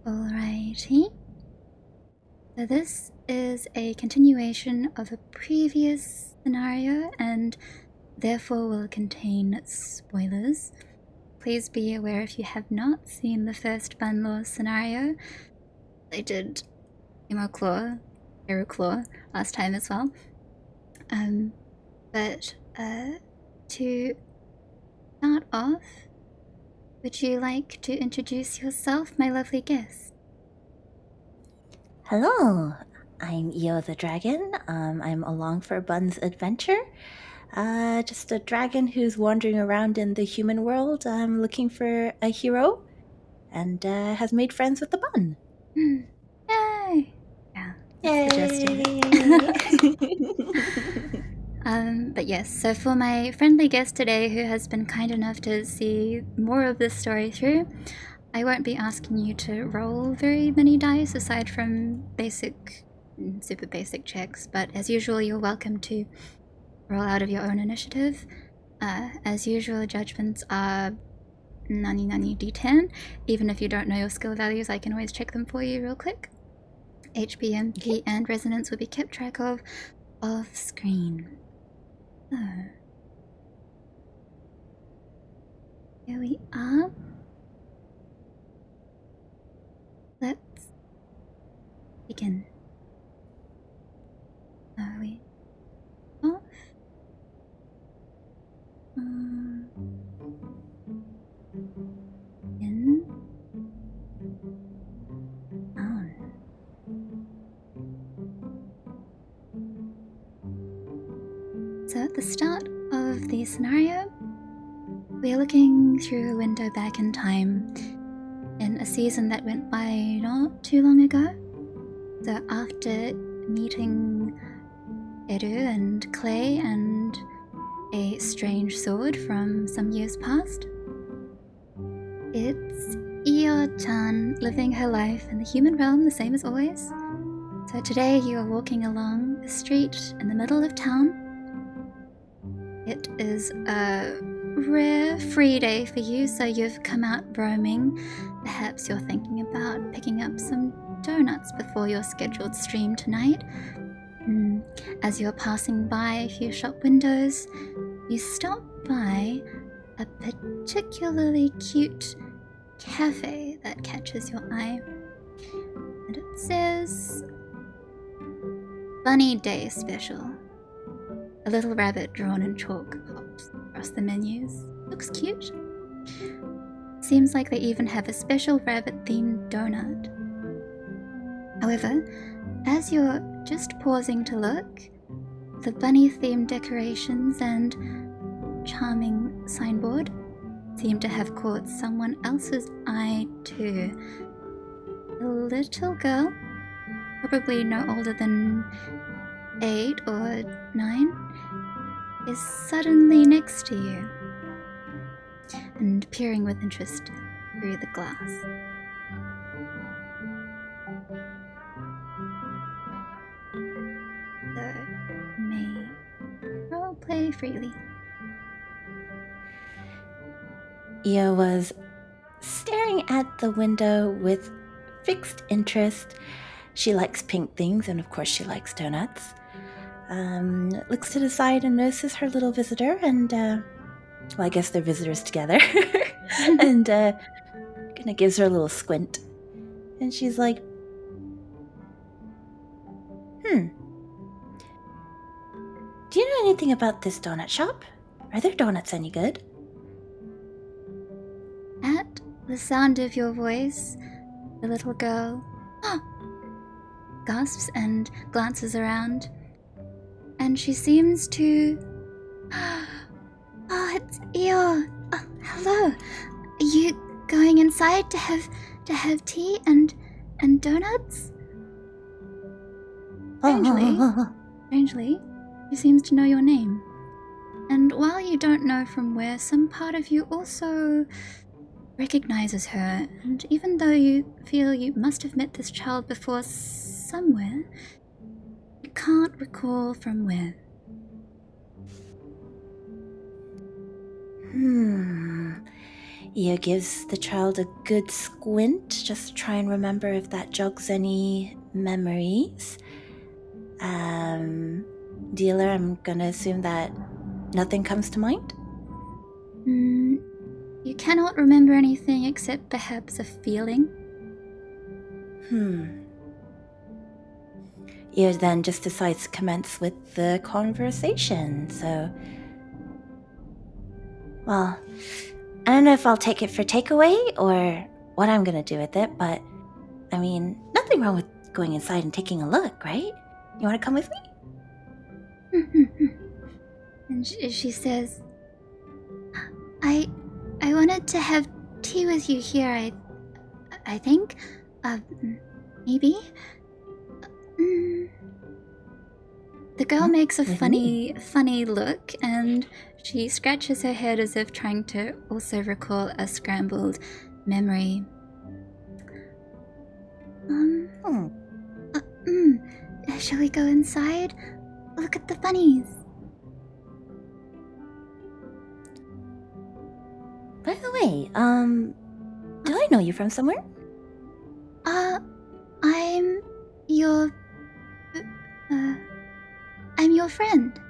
Alrighty. So this is a continuation of a previous scenario and therefore will contain spoilers. Please be aware if you have not seen the first Banlaw scenario. They did Eru Claw last time as well. But to start off, would you like to introduce yourself, my lovely guest? Hello, I'm Io the Dragon. I'm along for Bun's adventure. Just a dragon who's wandering around in the human world, looking for a hero, and has made friends with the Bun. Yay! Yeah, that's the gist of it. But yes, so for my friendly guest today who has been kind enough to see more of this story through, I won't be asking you to roll very many dice aside from super basic checks, but as usual, you're welcome to roll out of your own initiative. As usual, judgments are nani d10. Even if you don't know your skill values, I can always check them for you real quick. HP, MP, and resonance will be kept track of off screen. So, here we are. Let's begin. Are we off? In. On. So at the start of the scenario, we are looking through a window back in time in a season that went by not too long ago. So after meeting Eru and Clay and a strange sword from some years past, it's Io-chan living her life in the human realm the same as always. So today you are walking along a street in the middle of town. It is a rare free day for you, so you've come out roaming. Perhaps you're thinking about picking up some donuts before your scheduled stream tonight. As you're passing by a few shop windows, you stop by a particularly cute cafe that catches your eye. And it says Bunny Day Special. A little rabbit drawn in chalk hops across the menus. Looks cute. Seems like they even have a special rabbit-themed donut. However, as you're just pausing to look, the bunny-themed decorations and charming signboard seem to have caught someone else's eye too. A little girl, probably no older than 8 or 9, is suddenly next to you and peering with interest through the glass. So, you may roleplay freely. Io was staring at the window with fixed interest. She likes pink things, and of course she likes donuts. Looks to the side and notices her little visitor, and well, I guess they're visitors together. And kind of gives her a little squint, and she's like, do you know anything about this donut shop? Are their donuts any good? At the sound of your voice, the little girl gasps and glances around, and she seems to... Oh, it's Io. Oh, hello. Are you going inside to have tea and donuts? Strangely, she seems to know your name. And while you don't know from where, some part of you also recognizes her. And even though you feel you must have met this child before somewhere, you can't recall from where. Io gives the child a good squint, just to try and remember if that jogs any memories. Dealer, I'm gonna assume that nothing comes to mind? You cannot remember anything except perhaps a feeling. Io then just decides to commence with the conversation, so... Well, I don't know if I'll take it for takeaway or what I'm gonna do with it, but I mean, nothing wrong with going inside and taking a look, right? You wanna come with me? And she says, I wanted to have tea with you here, I think. Maybe? The girl makes a funny look, and she scratches her head as if trying to also recall a scrambled memory. Shall we go inside? Look at the bunnies. By the way, do I know you from somewhere? I'm your friend.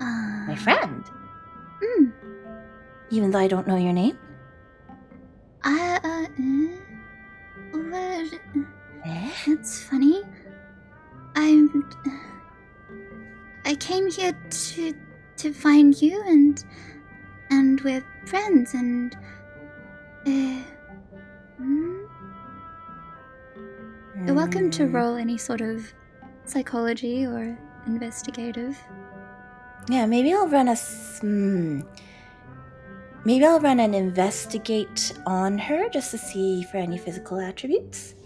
My friend? Even though I don't know your name? That's funny. I came here to find you, and we're friends, and you're welcome to roll any sort of psychology or investigative. Yeah, maybe I'll run maybe I'll run an investigate on her just to see for any physical attributes.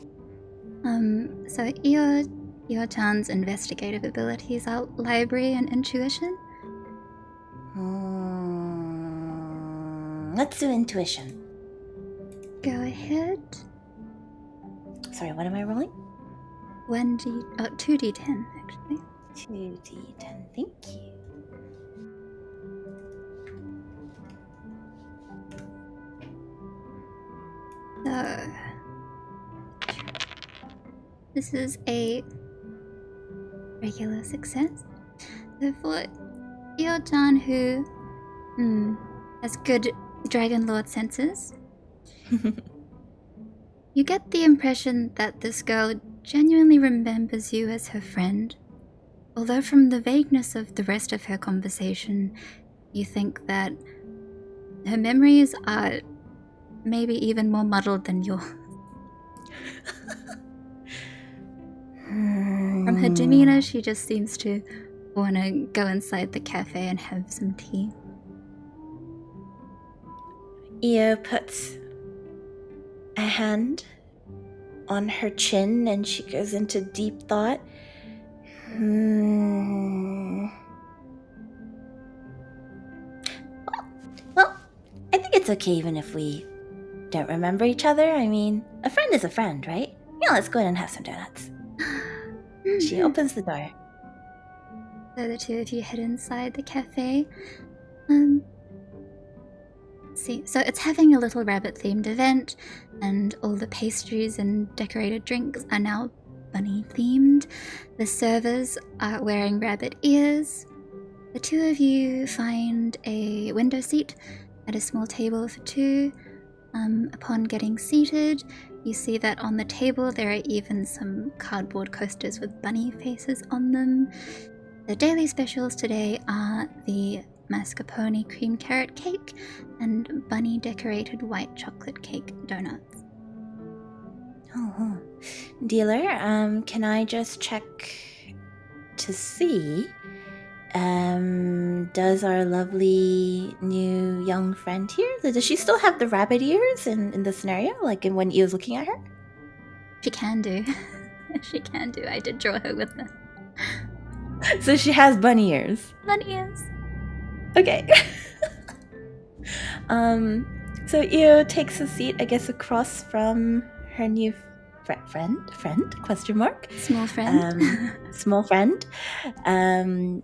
So Io-chan's investigative abilities are library and intuition. Let's do intuition. Go ahead. Sorry, what am I rolling? 2d10 actually. 2d10, thank you. So, this is a regular success. So for Io-chan, who has good Dragon Lord senses, you get the impression that this girl genuinely remembers you as her friend, although from the vagueness of the rest of her conversation, you think that her memories are maybe even more muddled than yours. From her demeanor, she just seems to want to go inside the cafe and have some tea. Io puts a hand on her chin and she goes into deep thought. Well, I think it's okay even if we don't remember each other. I mean, a friend is a friend, right? Yeah, let's go in and have some donuts. She opens the door. So the two of you head inside the cafe. See, so it's having a little rabbit-themed event, and all the pastries and decorated drinks are now bunny-themed. The servers are wearing rabbit ears. The two of you find a window seat at a small table for two. Upon getting seated, you see that on the table there are even some cardboard coasters with bunny faces on them. The daily specials today are the mascarpone cream carrot cake and bunny decorated white chocolate cake donuts. Dealer, can I just check to see, does our lovely new young friend here, does she still have the rabbit ears in the scenario, like in when Io's looking at her? She can do. She can do. I did draw her with them. So she has bunny ears. Bunny ears. Okay. So Io takes a seat, I guess, across from her new friend, question mark? Small friend. Small friend. And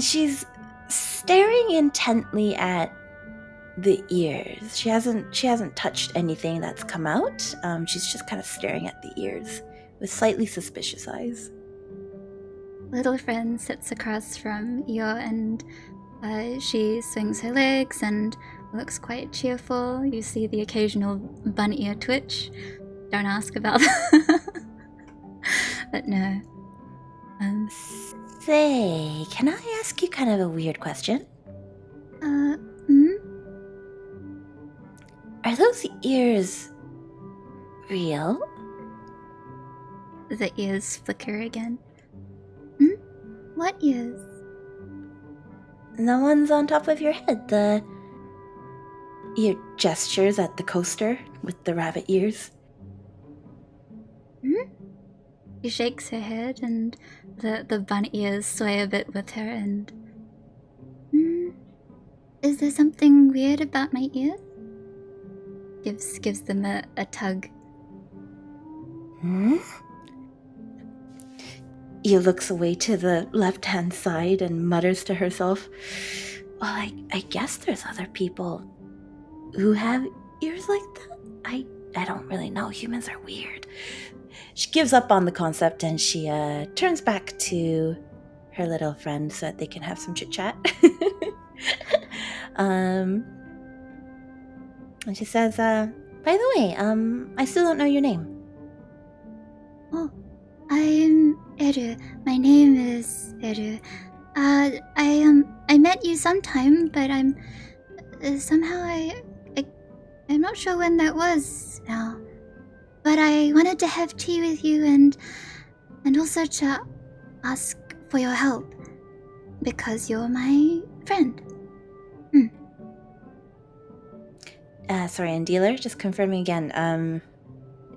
she's staring intently at the ears. She hasn't touched anything that's come out. She's just kind of staring at the ears with slightly suspicious eyes. Little friend sits across from Io and she swings her legs and looks quite cheerful. You see the occasional bun ear twitch. Don't ask about that. But no. Say, can I ask you kind of a weird question? Are those ears real? The ears flicker again. What ears? The ones on top of your head, your gestures at the coaster with the rabbit ears. She shakes her head and the bun ears sway a bit with her and... Is there something weird about my ears? Gives them a tug. Io looks away to the left-hand side and mutters to herself, well, I guess there's other people who have ears like that. I don't really know. Humans are weird. She gives up on the concept and she turns back to her little friend so that they can have some chit-chat. And she says, by the way, I still don't know your name. Oh, I'm Eru. My name is Eru. I met you sometime, but I'm somehow I'm not sure when that was now. But I wanted to have tea with you and also to ask for your help because you're my friend. Sorry, and dealer, just confirming again.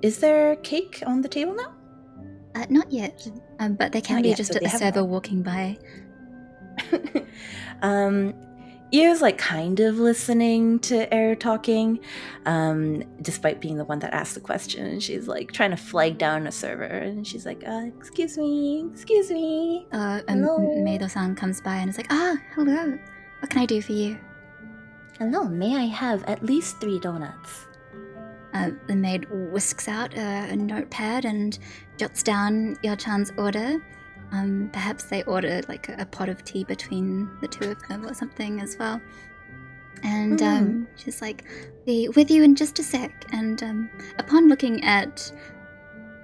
Is there cake on the table now? Not yet. But there can Not be yet, just so a they have server one. walking by. Io's like kind of listening to Eru talking, despite being the one that asked the question. And she's like trying to flag down a server, and she's like, excuse me. Hello. Meido-san comes by and is like, hello. What can I do for you? Hello, may I have at least 3 donuts? The maid whisks out a notepad and jots down Yo-chan's order. Perhaps they order like a pot of tea between the two of them or something as well. And she's like, be with you in just a sec. And upon looking at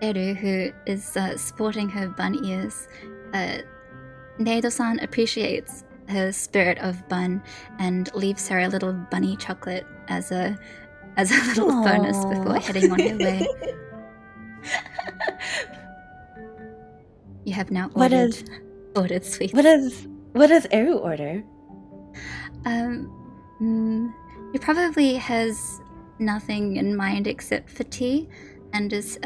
Eru, who is sporting her bun ears, Neido-san appreciates her spirit of bun and leaves her a little bunny chocolate as a little bonus before heading on her way. You have now ordered sweets. What does Eru order? He probably has nothing in mind except for tea, and is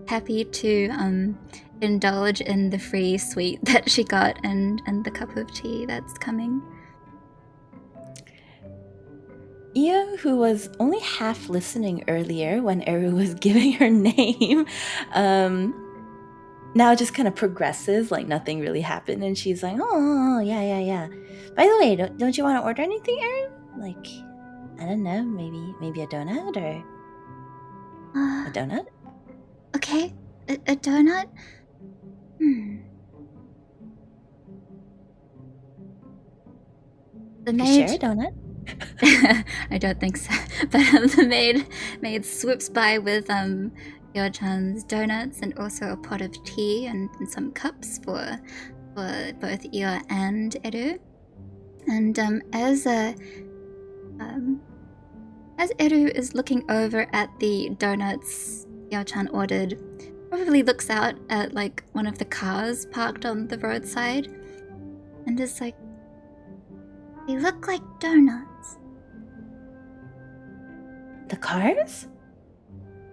happy to indulge in the free sweet that she got and the cup of tea that's coming. Io, who was only half listening earlier when Eru was giving her name, now just kind of progresses like nothing really happened, and she's like, oh, yeah. By the way, don't you want to order anything, Eru? Like, I don't know, maybe a donut or a donut? Okay, a donut? The maid... Share a donut? I don't think so. But the maid swoops by with Yo-chan's donuts and also a pot of tea and some cups for both Io and Eru. And as Eru is looking over at the donuts Yo-chan ordered, probably looks out at like one of the cars parked on the roadside and is like, they look like donuts. The cars?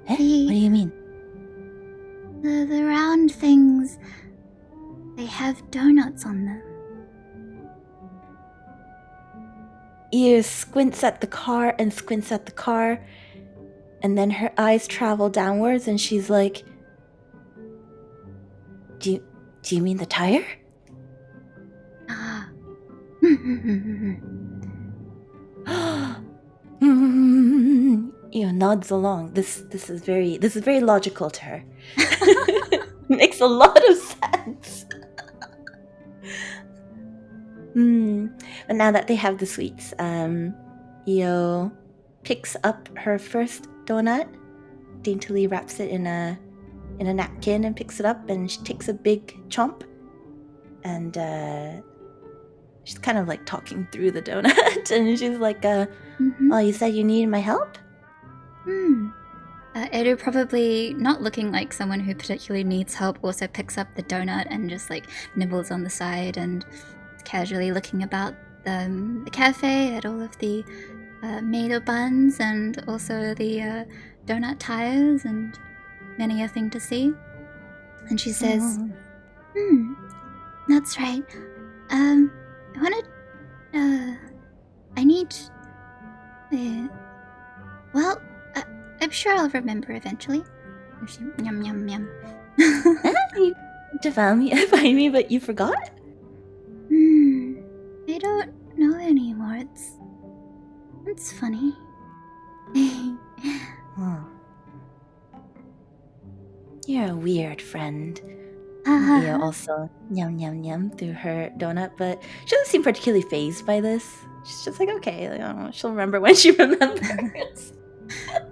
What do you mean? The round things, they have donuts on them. Io squints at the car, and then her eyes travel downwards, and she's like, do you mean the tire? nods along. This is very logical to her. Makes a lot of sense. But now that they have the sweets, Io picks up her first donut, daintily wraps it in a napkin and picks it up, and she takes a big chomp, and she's kind of like talking through the donut, and she's like, "Oh, you said you needed my help?" Eru, probably not looking like someone who particularly needs help, also picks up the donut and just like nibbles on the side and casually looking about the cafe at all of the Maido buns and also the donut tires and many a thing to see. And she says, that's right. I wanted, I need, well, I'm sure I'll remember eventually. Yum, yum, yum. You to find me, but you forgot? I don't know anymore. It's funny. You're a weird friend. Io also yum yum yum through her donut, but she doesn't seem particularly fazed by this. She's just like, okay, she'll remember when she remembers.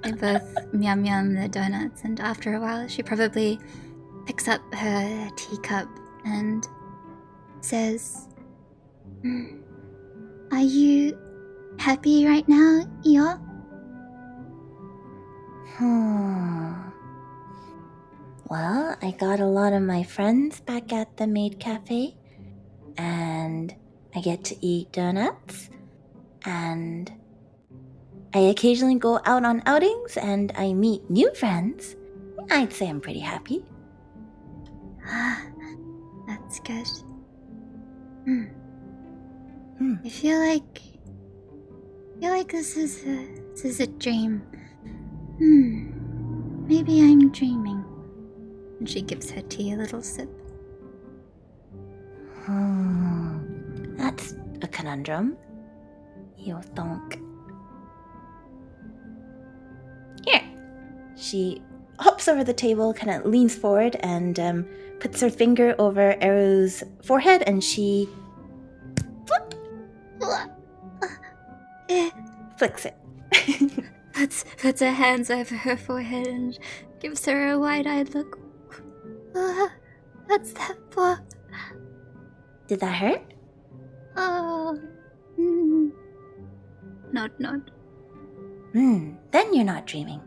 They both yum yum the donuts, and after a while she probably picks up her teacup and says, are you happy right now, Io? Well, I got a lot of my friends back at the Maid Cafe, and I get to eat donuts, and I occasionally go out on outings, and I meet new friends. I'd say I'm pretty happy. That's good. I feel like this is a dream. Maybe I'm dreaming. And she gives her tea a little sip. That's a conundrum. You think. Here. She hops over the table, kind of leans forward, and puts her finger over Eru's forehead, and she flicks it. Puts her hands over her forehead and gives her a wide-eyed look. What's that for? Did that hurt? Oh. Nod. Then you're not dreaming.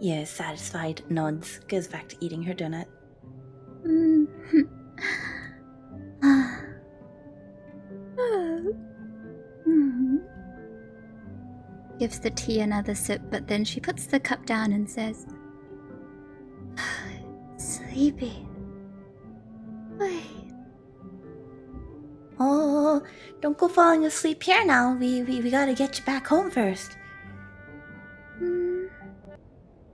Yes, satisfied nods, goes back to eating her donut. Gives the tea another sip, but then she puts the cup down and says, sleepy. Wait. Oh, don't go falling asleep here now. We gotta get you back home first.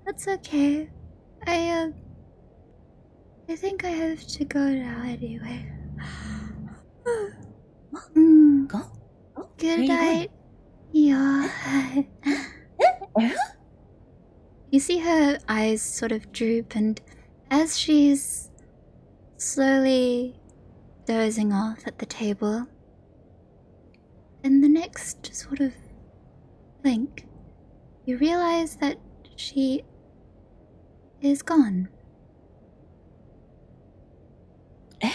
That's okay. I think I have to go now anyway. Go. Good night. Yeah. You see her eyes sort of droop, and as she's slowly dozing off at the table, in the next sort of blink, you realize that she is gone. Io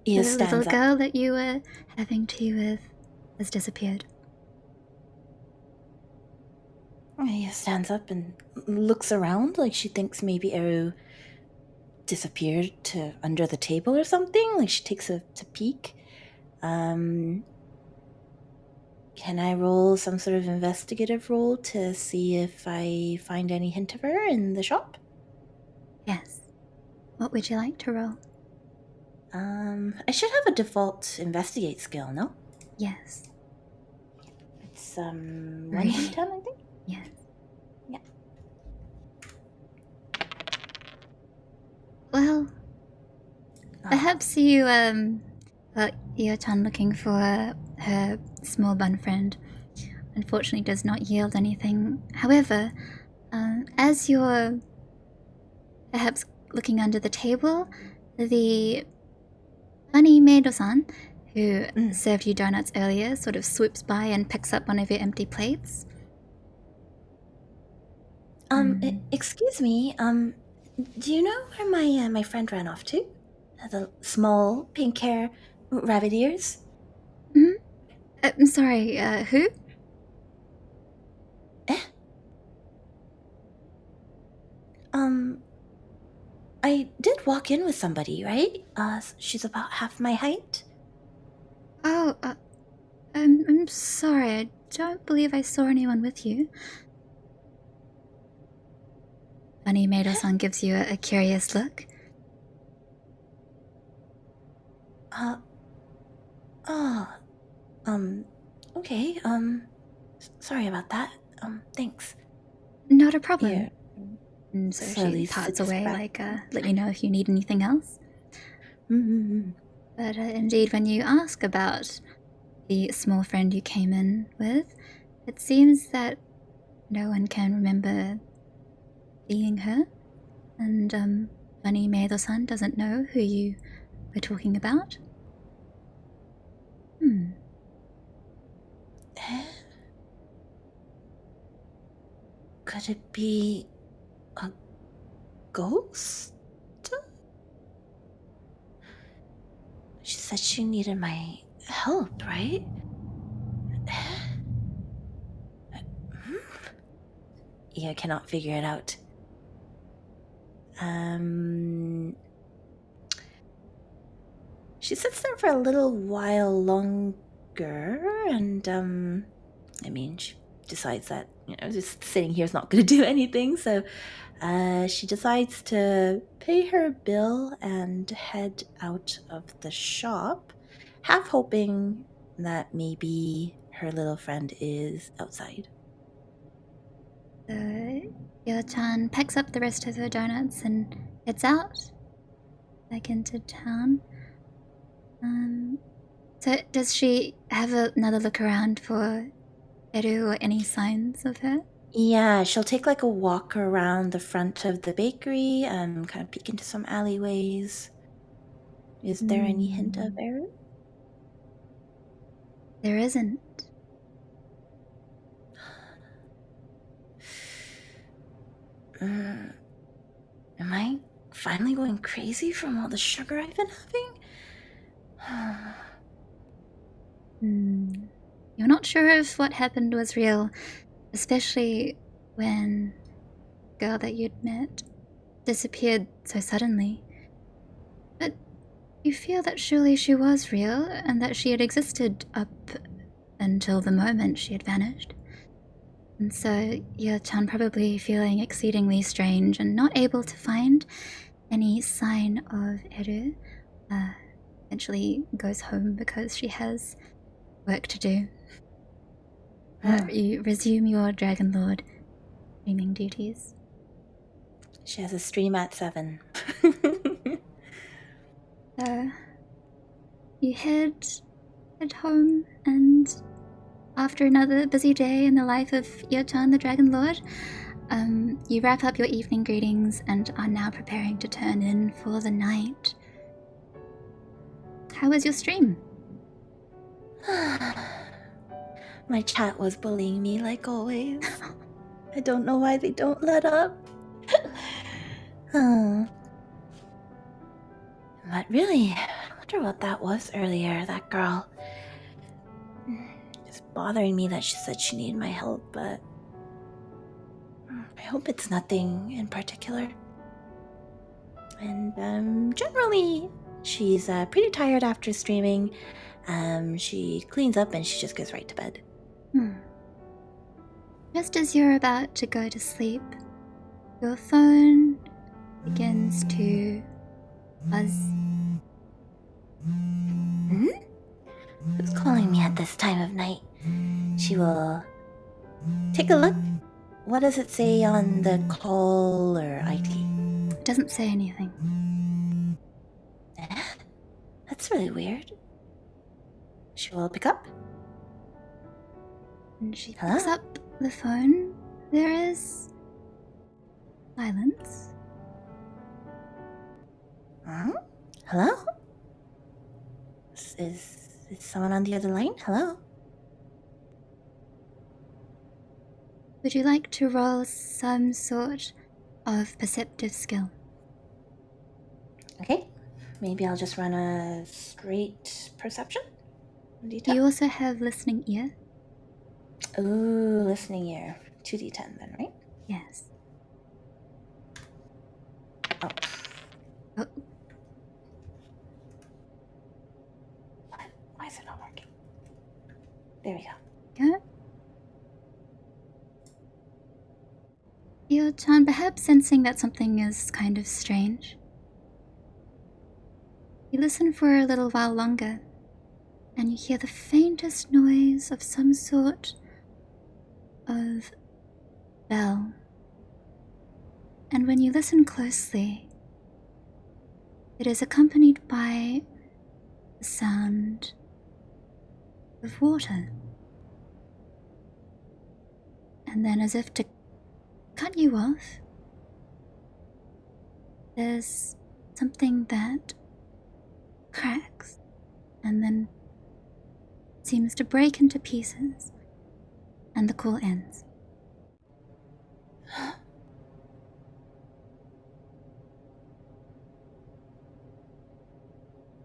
The little stands up. girl that you were having tea with has disappeared. Io stands up and looks around like she thinks maybe Eru disappeared to under the table or something. Like she takes a peek. Can I roll some sort of investigative roll to see if I find any hint of her in the shop? Yes. What would you like to roll? I should have a default investigate skill, no? Yes. It's 1d10, I think? Yes. Yeah. Well, perhaps you, you're done looking for her small bun friend. unfortunately does not yield anything. However, as you're perhaps looking under the table, the funny Meido-san, who served you donuts earlier, sort of swoops by and picks up one of your empty plates. Excuse me, do you know where my friend ran off to? The small pink hair, rabbit ears? I'm sorry, who? I did walk in with somebody, right? She's about half my height. Oh, I'm sorry, I don't believe I saw anyone with you. Funny Meido-san gives you a curious look. Okay, sorry about that. Thanks. Not a problem. Here. And so Slowly she parts sips away, back. like, let me know if you need anything else. But indeed, when you ask about the small friend you came in with, it seems that no one can remember seeing her, and Funny Meido-san doesn't know who you were talking about. Could it be a ghost? She said she needed my help, right? Io cannot figure it out. She sits there for a little while longer, and she decides that just sitting here is not going to do anything. So she decides to pay her bill and head out of the shop, half hoping that maybe her little friend is outside. Yo-chan picks up the rest of her donuts and heads out back into town. So does she have another look around for Eru or any signs of her? Yeah, she'll take like a walk around the front of the bakery, kind of peek into some alleyways. Is there any hint of Eru? There isn't. Am I finally going crazy from all the sugar I've been having? You're not sure if what happened was real, especially when the girl that you'd met disappeared so suddenly. But you feel that surely she was real and that she had existed up until the moment she had vanished. And so Yo-chan, probably feeling exceedingly strange and not able to find any sign of Eru, eventually goes home because she has work to do. You resume your Dragon Lord streaming duties. She has a stream at 7. You head home, and after another busy day in the life of Yo-chan the Dragon Lord, you wrap up your evening greetings and are now preparing to turn in for the night. How was your stream? My chat was bullying me like always. I don't know why they don't let up. But really, I wonder what that was earlier, that girl. It's bothering me that she said she needed my help, but I hope it's nothing in particular. And generally, she's pretty tired after streaming. She cleans up and she just goes right to bed. Just as you're about to go to sleep, your phone begins to buzz. Who's calling me at this time of night? She will take a look. What does it say on the call or IT? It doesn't say anything. That's really weird. She will pick up. And she Hello? picks up the phone. There is silence. Hello? Is someone on the other line? Hello? Would you like to roll some sort of perceptive skill? Okay. Maybe I'll just run a straight perception. Do you also have listening ear? Ooh, listening ear. 2d10 then, right? Yes. Oh. Oh, Why is it not working? There we go. go. Io-chan, perhaps sensing that something is kind of strange. You listen for a little while longer, and you hear the faintest noise of some sort of bell. And when you listen closely, it is accompanied by the sound of water. And then, as if to cut you off, there's something that cracks and then seems to break into pieces, and the call ends.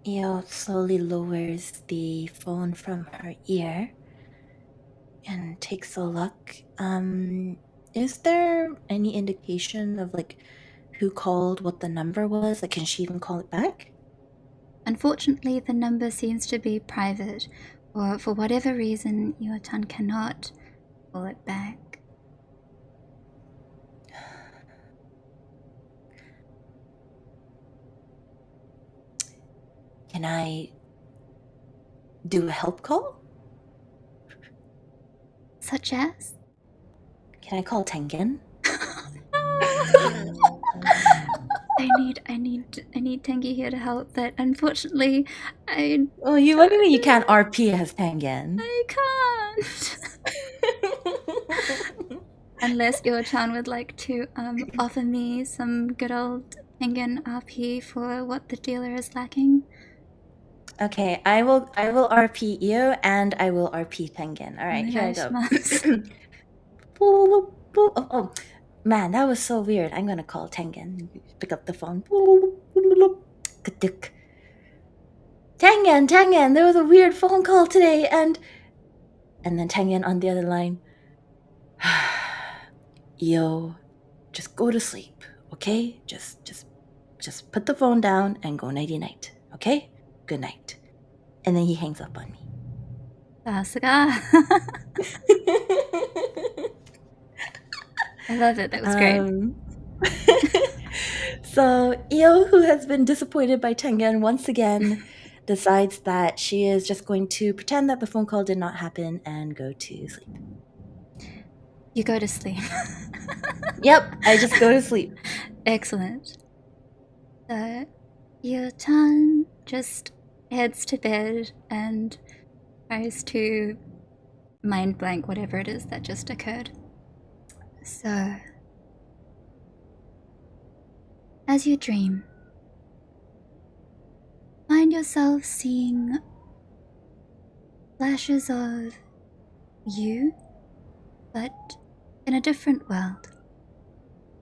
Io slowly lowers the phone from her ear and takes a look. Is there any indication of like who called, what the number was? Like, can she even call it back? Unfortunately, the number seems to be private, or for whatever reason, Io-chan cannot call it back. Can I do a help call? Such as? Can I call Tengen? I need Tengi here to help, but unfortunately, Oh, what do you mean you can't RP as Tengen? I can't. Unless Io-chan would like to offer me some good old Tengen RP for what the dealer is lacking. Okay, I will RP Io and I will RP Tengen. All right, here I go. Oh, man, that was so weird. I'm gonna call Tengen. Pick up the phone. Tengen, there was a weird phone call today, and then Tengen on the other line. Io, just go to sleep, okay? Just put the phone down and go nighty night, okay? Good night. And then he hangs up on me. Sasuga. I love it. That was great. So Io, who has been disappointed by Tengen once again, decides that she is just going to pretend that the phone call did not happen and go to sleep. You go to sleep. Yep, I just go to sleep. Excellent. So, Io-chan just heads to bed and tries to mind blank whatever it is that just occurred. So, as you dream, find yourself seeing flashes of you, but in a different world,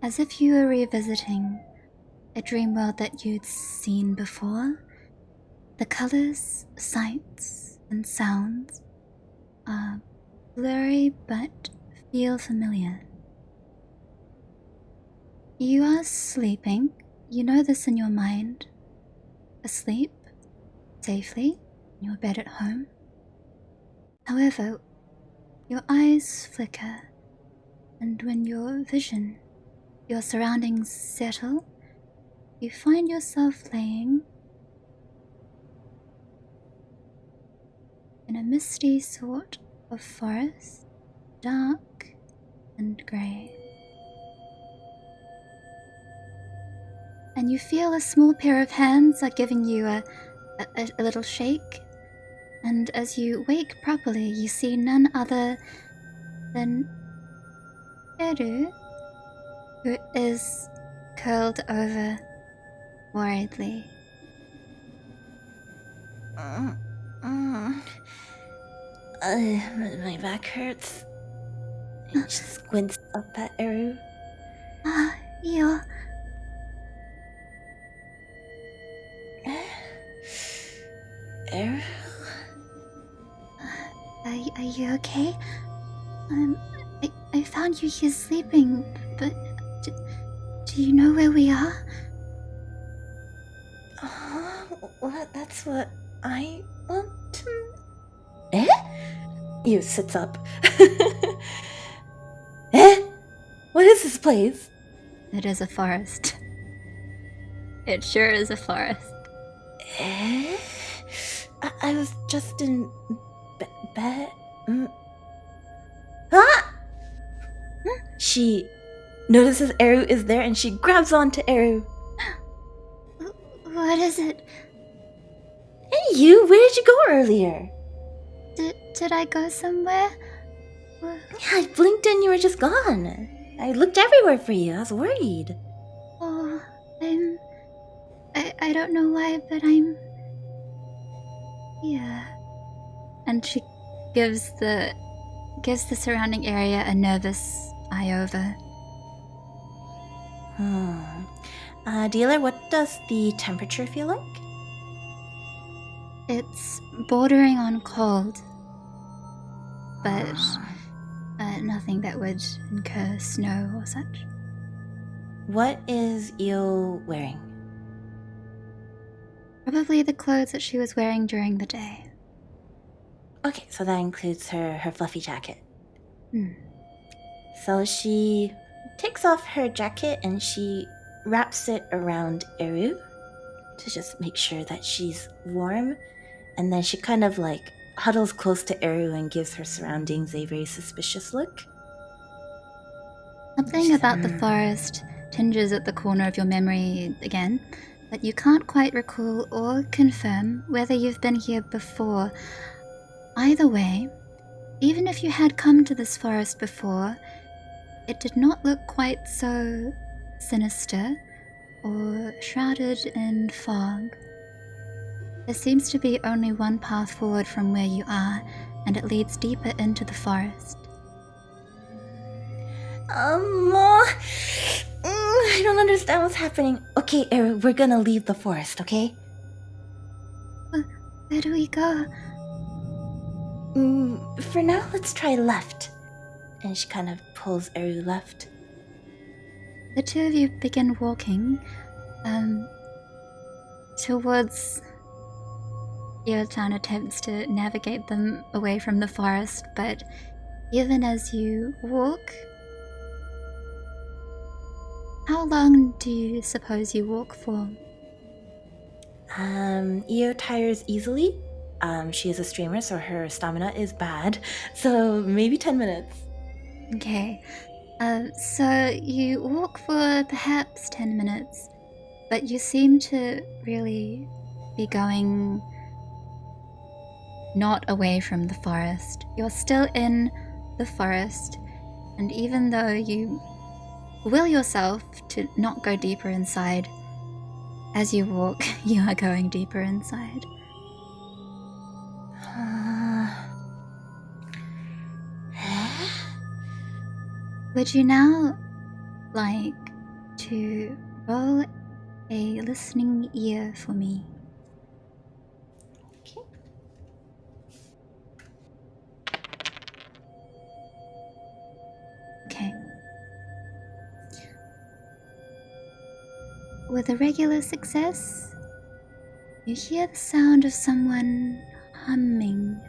as if you were revisiting a dream world that you'd seen before. The colors, sights, and sounds are blurry but feel familiar. You are sleeping, you know this in your mind, asleep, safely, in your bed at home. However, your eyes flicker, and when your vision, your surroundings settle, you find yourself laying in a misty sort of forest, dark and grey. And you feel a small pair of hands are giving you a little shake, and as you wake properly, you see none other Then Eru, who is curled over worriedly. My back hurts. And she squints up at Eru. Io. Eru? Are you okay? I found you here sleeping, but do you know where we are? Well, that's what I want to... You sits up. What is this place? It is a forest. It sure is a forest. I was just in bed. Ah! She notices Eru is there and she grabs onto Eru. What is it? Hey, you! Where did you go earlier? Did I go somewhere? Yeah, I blinked and you were just gone. I looked everywhere for you. I was worried. Oh, I don't know why, but I'm... Yeah. And she gives the surrounding area a nervous eye over. Dealer, what does the temperature feel like? It's bordering on cold, but nothing that would incur snow or such. What is Io wearing? Probably the clothes that she was wearing during the day. Okay, so that includes her fluffy jacket. Hmm. So she takes off her jacket and she wraps it around Eru to just make sure that she's warm. And then she kind of like huddles close to Eru and gives her surroundings a very suspicious look. Something about the forest tinges at the corner of your memory again, but you can't quite recall or confirm whether you've been here before. Either way, even if you had come to this forest before, it did not look quite so sinister or shrouded in fog. There seems to be only one path forward from where you are, and it leads deeper into the forest. I don't understand what's happening. Okay, Eru, we're gonna leave the forest, okay? Where do we go? For now, let's try left. And she kind of pulls Eru left. The two of you begin walking, towards... Yotan attempts to navigate them away from the forest, but even as you walk... How long do you suppose you walk for? Io tires easily. She is a streamer, so her stamina is bad. So maybe 10 minutes. Okay, so you walk for perhaps 10 minutes, but you seem to really be going not away from the forest. You're still in the forest, and even though you will yourself to not go deeper inside, as you walk, you are going deeper inside. Would you now like to roll a listening ear for me? Okay. Okay. With a regular success, you hear the sound of someone humming.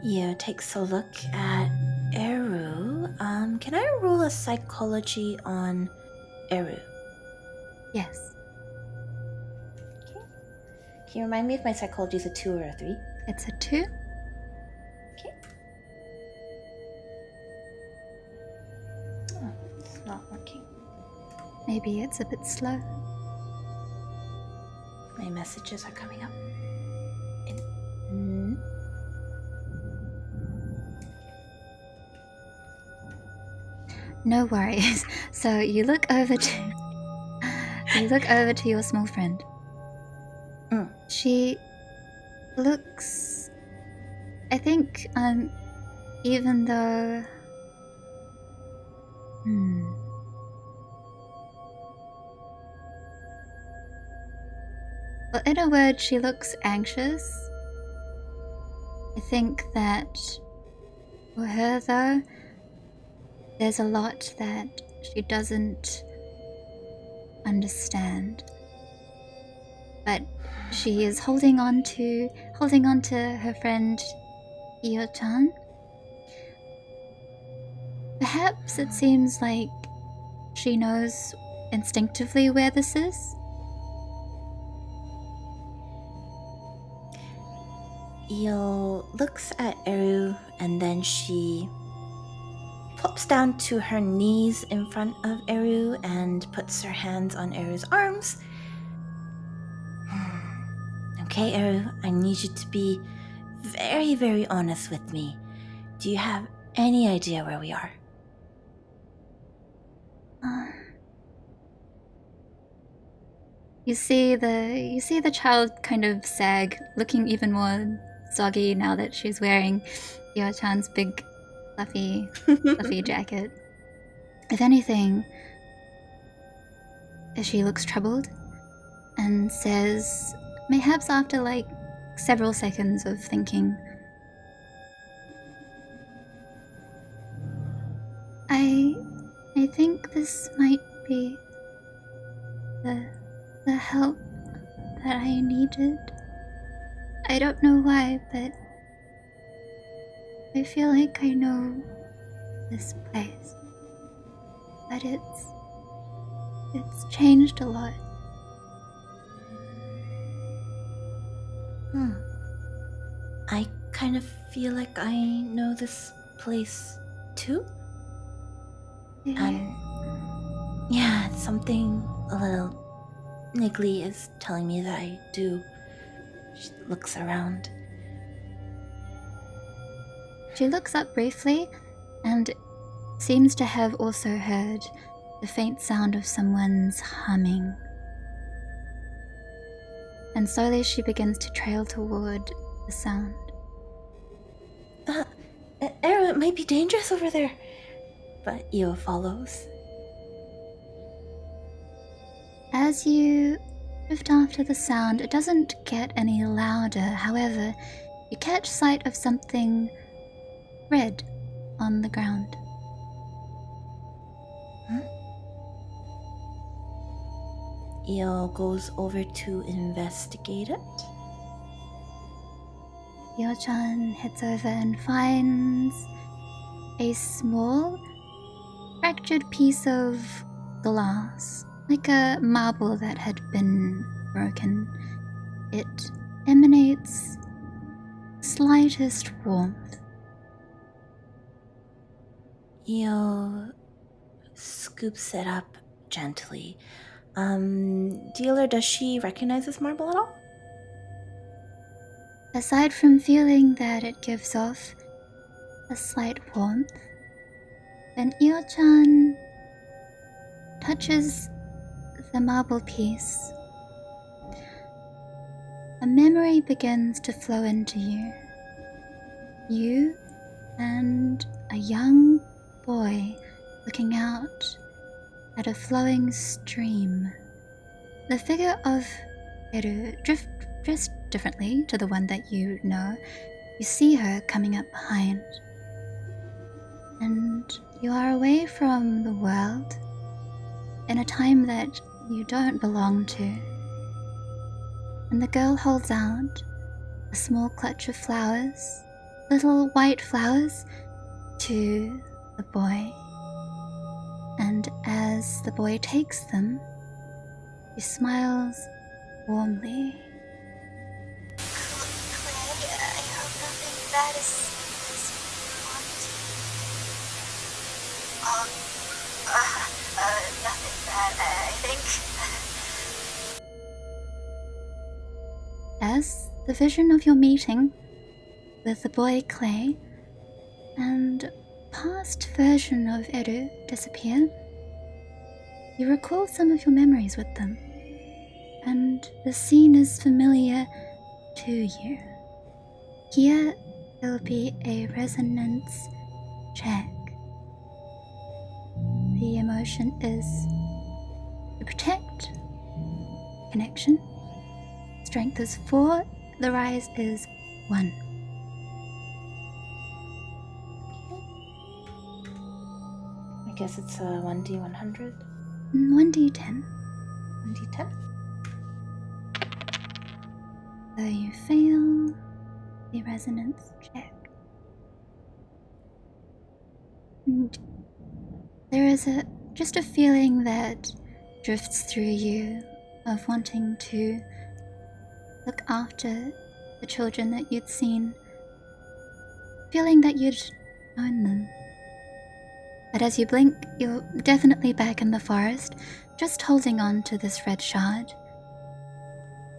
Io takes a look at Eru. Can I roll a psychology on Eru? Yes. Okay. Can you remind me if my psychology is a 2 or a 3? It's a 2. Okay. Oh, it's not working. Maybe it's a bit slow. My messages are coming up. No worries. So you look over to your small friend. She looks, I think, even though well, in a word, she looks anxious. I think that for her, though, there's a lot that she doesn't understand. But she is holding on to her friend Io-chan. Perhaps it seems like she knows instinctively where this is. Io looks at Eru and then she plops down to her knees in front of Eru and puts her hands on Eru's arms. Okay, Eru, I need you to be very, very honest with me. Do you have any idea where we are? You see the child kind of sag, looking even more soggy now that she's wearing Io-chan's big fluffy jacket. If anything, she looks troubled and says, perhaps after like several seconds of thinking, I think this might be the help that I needed. I don't know why, but I feel like I know this place. But it's changed a lot. I kind of feel like I know this place too. Yeah, it's something a little niggly is telling me that I do. She looks around. She looks up briefly and seems to have also heard the faint sound of someone's humming. And slowly she begins to trail toward the sound. Eru, it might be dangerous over there. But Io follows. As you drift after the sound, it doesn't get any louder. However, you catch sight of something red on the ground. Io goes over to investigate it. Io-chan heads over and finds a small, fractured piece of glass, like a marble that had been broken. It emanates slightest warmth. Io scoops it up gently. Dealer, does she recognize this marble at all? Aside from feeling that it gives off a slight warmth, when Io-chan touches the marble piece, a memory begins to flow into you. You and a young boy looking out at a flowing stream. The figure of Eru dressed differently to the one that you know. You see her coming up behind. And you are away from the world in a time that you don't belong to. And the girl holds out a small clutch of flowers, little white flowers, to the boy. And as the boy takes them, he smiles warmly. Clay, I hope nothing bad is nothing bad, I think. As the vision of your meeting with the boy Clay and past version of Eru disappear, you recall some of your memories with them, and the scene is familiar to you. Here will be a resonance check. The emotion is to protect, connection. Strength is 4, the rise is 1. I guess it's a 1d100. 1d10. 1d10. So you fail the resonance check. And there is just a feeling that drifts through you of wanting to look after the children that you'd seen, feeling that you'd known them. But as you blink, you're definitely back in the forest, just holding on to this red shard.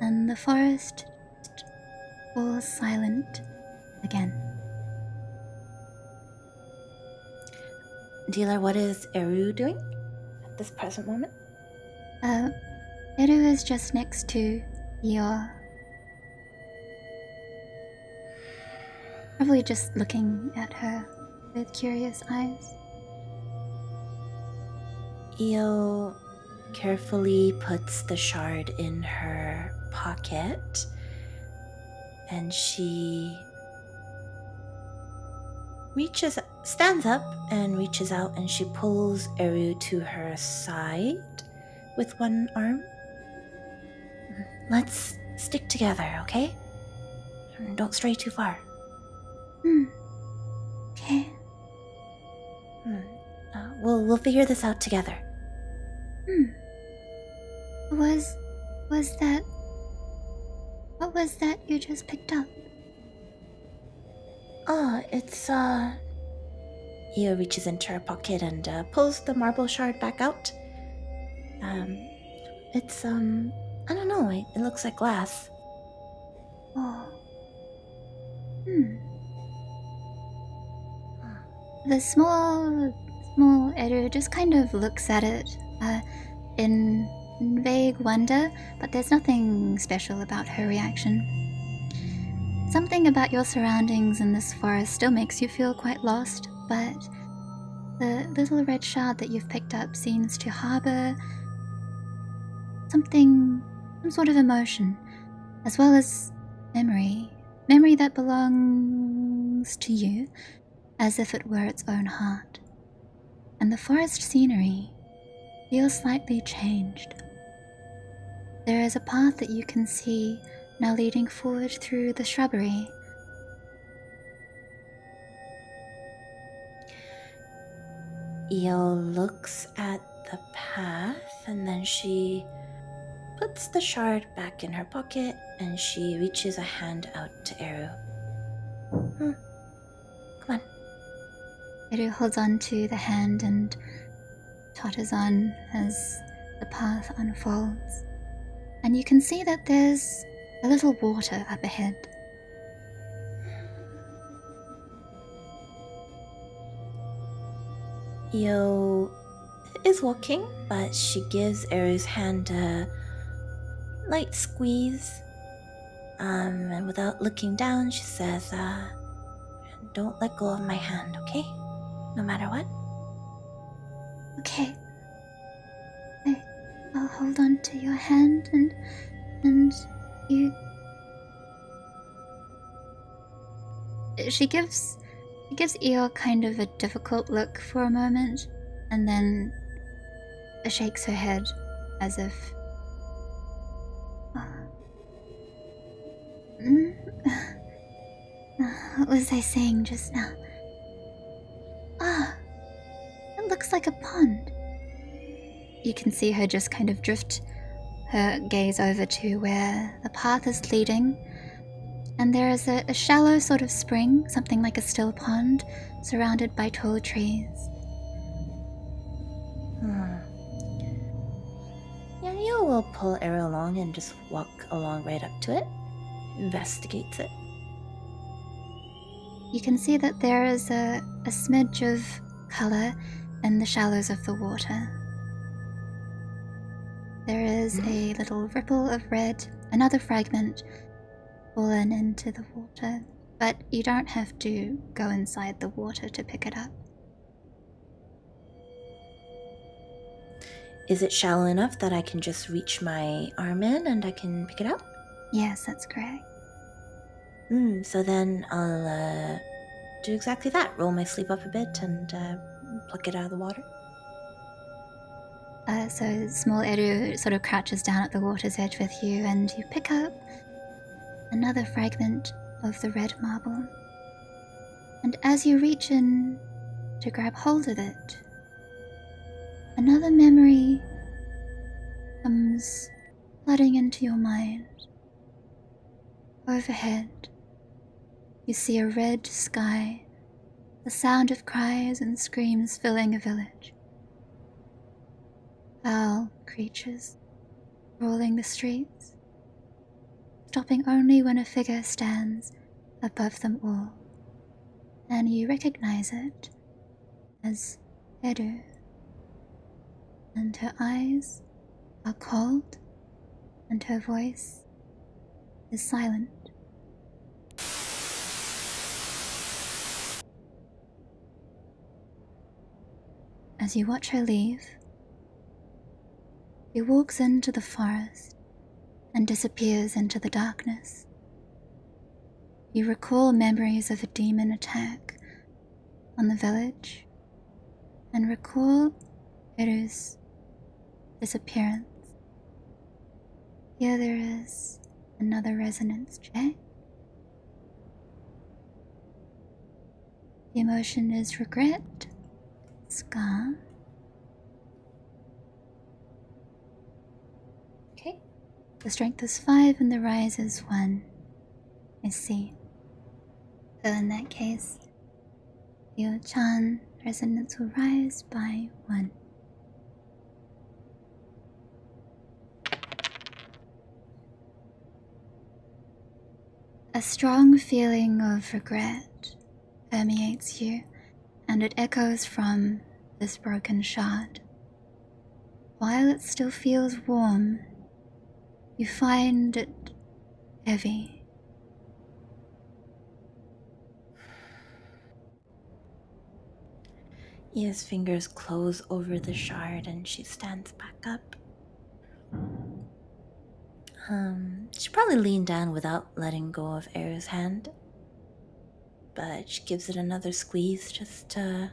And the forest just falls silent again. Dealer, what is Eru doing at this present moment? Eru is just next to Io. Probably just looking at her with curious eyes. Io carefully puts the shard in her pocket, and she stands up and reaches out, and she pulls Eru to her side with one arm. Let's stick together, okay? And don't stray too far. Okay. We'll figure this out together. What was that you just picked up? It's Io reaches into her pocket and pulls the marble shard back out. It's I don't know, it looks like glass. Oh. The small Eru just kind of looks at it in vague wonder, but there's nothing special about her reaction. Something about your surroundings in this forest still makes you feel quite lost, but the little red shard that you've picked up seems to harbor some sort of emotion, as well as memory that belongs to you, as if it were its own heart. And the forest scenery feels slightly changed. There is a path that you can see now leading forward through the shrubbery. Io looks at the path, and then she puts the shard back in her pocket, and she reaches a hand out to Eru. Come on. Eru holds on to the hand and totters on as the path unfolds. And you can see that there's a little water up ahead. Io is walking, but she gives Eru's hand a light squeeze. And without looking down, she says, don't let go of my hand, okay? No matter what. Okay. I'll hold on to your hand and you... She gives Io kind of a difficult look for a moment, and then shakes her head as if... What was I saying just now? It looks like a pond. You can see her just kind of drift her gaze over to where the path is leading, and there is a shallow sort of spring, something like a still pond, surrounded by tall trees. Yeah, Io will pull Eru along and just walk along right up to it, investigates it. You can see that there is a smidge of colour in the shallows of the water. There is a little ripple of red, another fragment fallen into the water, but you don't have to go inside the water to pick it up. Is it shallow enough that I can just reach my arm in and I can pick it up? Yes, that's correct. So then I'll do exactly that. Roll my sleeve up a bit and pluck it out of the water. So small Eru sort of crouches down at the water's edge with you, and you pick up another fragment of the red marble. And as you reach in to grab hold of it, another memory comes flooding into your mind. Overhead, you see a red sky, the sound of cries and screams filling a village. Foul creatures crawling the streets, stopping only when a figure stands above them all, and you recognize it as Eru, and her eyes are cold and her voice is silent. As you watch her leave, she walks into the forest and disappears into the darkness. You recall memories of a demon attack on the village and recall Eru's disappearance. Here there is another resonance check. The emotion is regret, scar. Okay. The strength is 5 and the rise is 1. I see. So in that case, your Chan resonance will rise by 1. A strong feeling of regret permeates you, and it echoes from this broken shard. While it still feels warm, you find it heavy. Ia's fingers close over the shard and she stands back up. She probably leaned down without letting go of Eru's hand, but she gives it another squeeze just to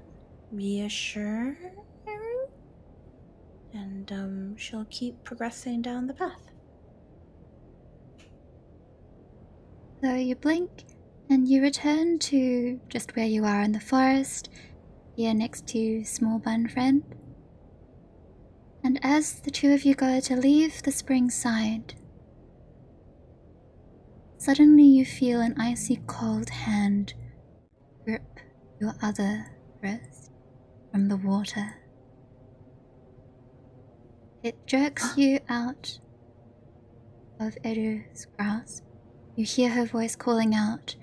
reassure Eru, and she'll keep progressing down the path. So you blink and you return to just where you are in the forest, here next to Small Bun Friend. And as the two of you go to leave the spring side, suddenly you feel an icy cold hand grip your other wrist from the water. It jerks you out of Eru's grasp. You hear her voice calling out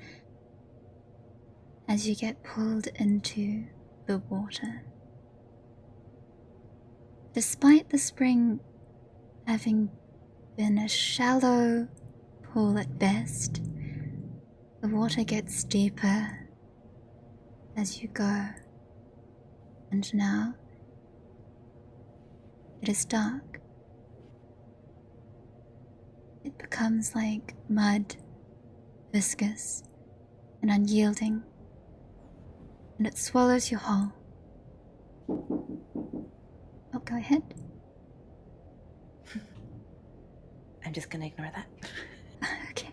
as you get pulled into the water. Despite the spring having been a shallow pool at best, the water gets deeper as you go, and now it is dark. It becomes like mud, viscous and unyielding, and it swallows you whole. Oh, go ahead. I'm just gonna ignore that. Okay.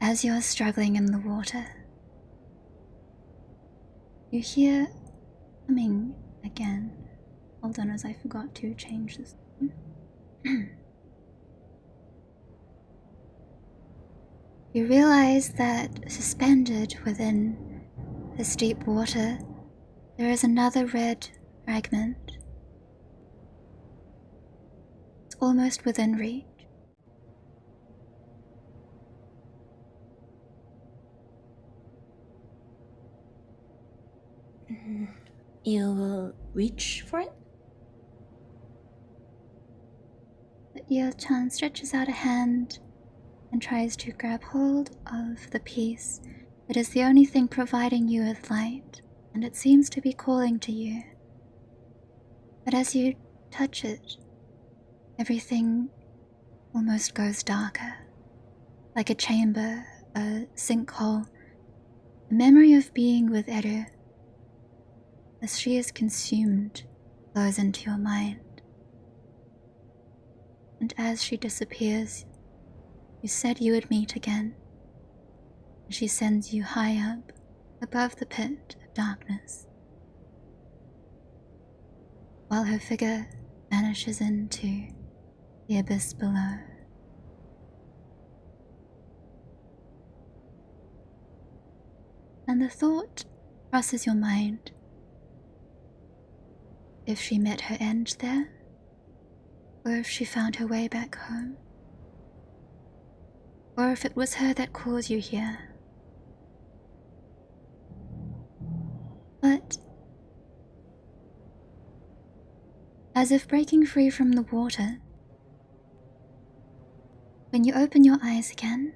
As you're struggling in the water, you hear humming again. Hold on, as I forgot to change this. You realize that suspended within this deep water, there is another red fragment. It's almost within reach. You will reach for it? But Io-chan stretches out a hand and tries to grab hold of the piece. It is the only thing providing you with light, and it seems to be calling to you. But as you touch it, everything almost goes darker, like a chamber, a sinkhole. The memory of being with Eru, as she is consumed, flows into your mind. And as she disappears, you said you would meet again. She sends you high up, above the pit of darkness, while her figure vanishes into the abyss below. And the thought crosses your mind. If she met her end there, or if she found her way back home, or if it was her that called you here. But as if breaking free from the water, when you open your eyes again,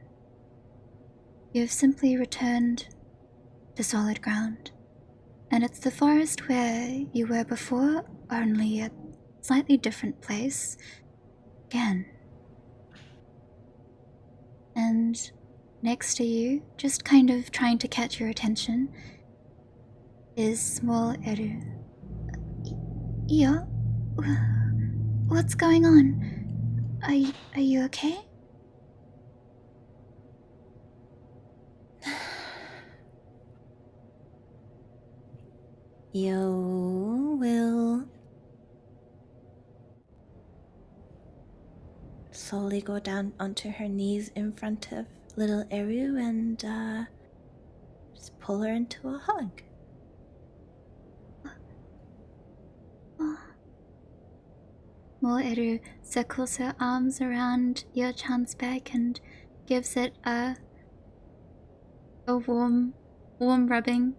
you have simply returned to solid ground. And it's the forest where you were before, only a slightly different place again. And next to you, just kind of trying to catch your attention, is small Eru. Io? What's going on? Are you okay? You will slowly go down onto her knees in front of little Eru and just pull her into a hug. Small Eru circles her arms around Io-chan's back and gives it a warm rubbing.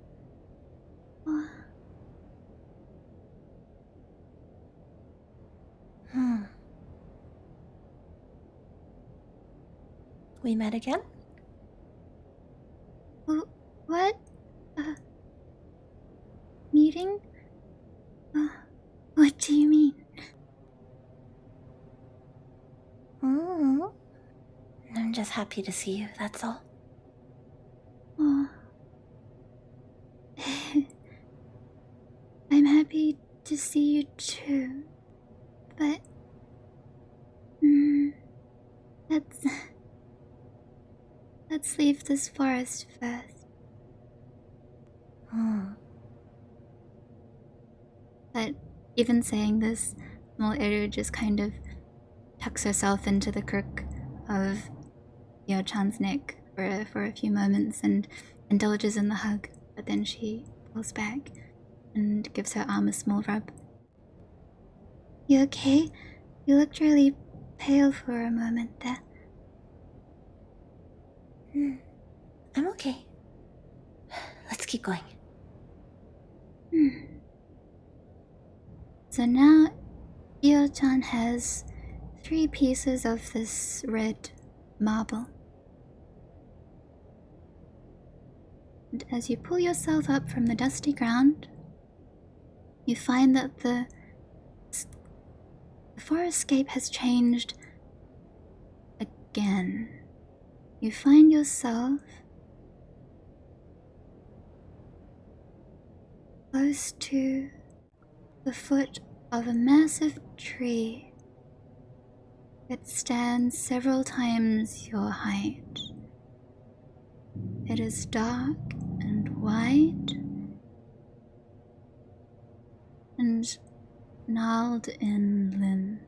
We met again? What? Meeting? What do you mean? I'm just happy to see you, that's all. I'm happy to see you too, but let's leave this forest first. But even saying this, small Eru just kind of tucks herself into the crook of Io-chan's neck for a few moments and indulges in the hug, but then she pulls back and gives her arm a small rub. You okay? You looked really pale for a moment there. I'm okay. Let's keep going. So now Io-chan has 3 pieces of this red marble. And as you pull yourself up from the dusty ground, you find that the forestscape has changed again. You find yourself close to the foot of a massive tree. It stands several times your height. It is dark and wide and gnarled in limb.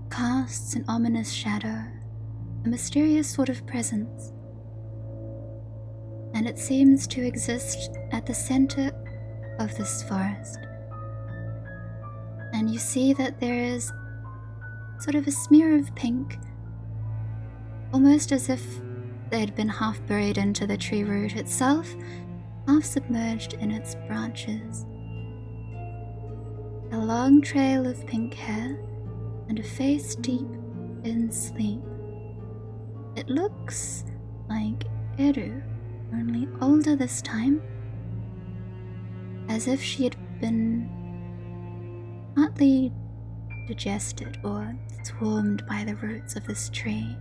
Casts an ominous shadow, a mysterious sort of presence, and it seems to exist at the center of this forest. And you see that there is sort of a smear of pink, almost as if They had been half buried into the tree root itself, half submerged in its branches. A long trail of pink hair and a face deep in sleep. It looks like Eru, only older this time, as if she had been partly digested or swarmed by the roots of this tree.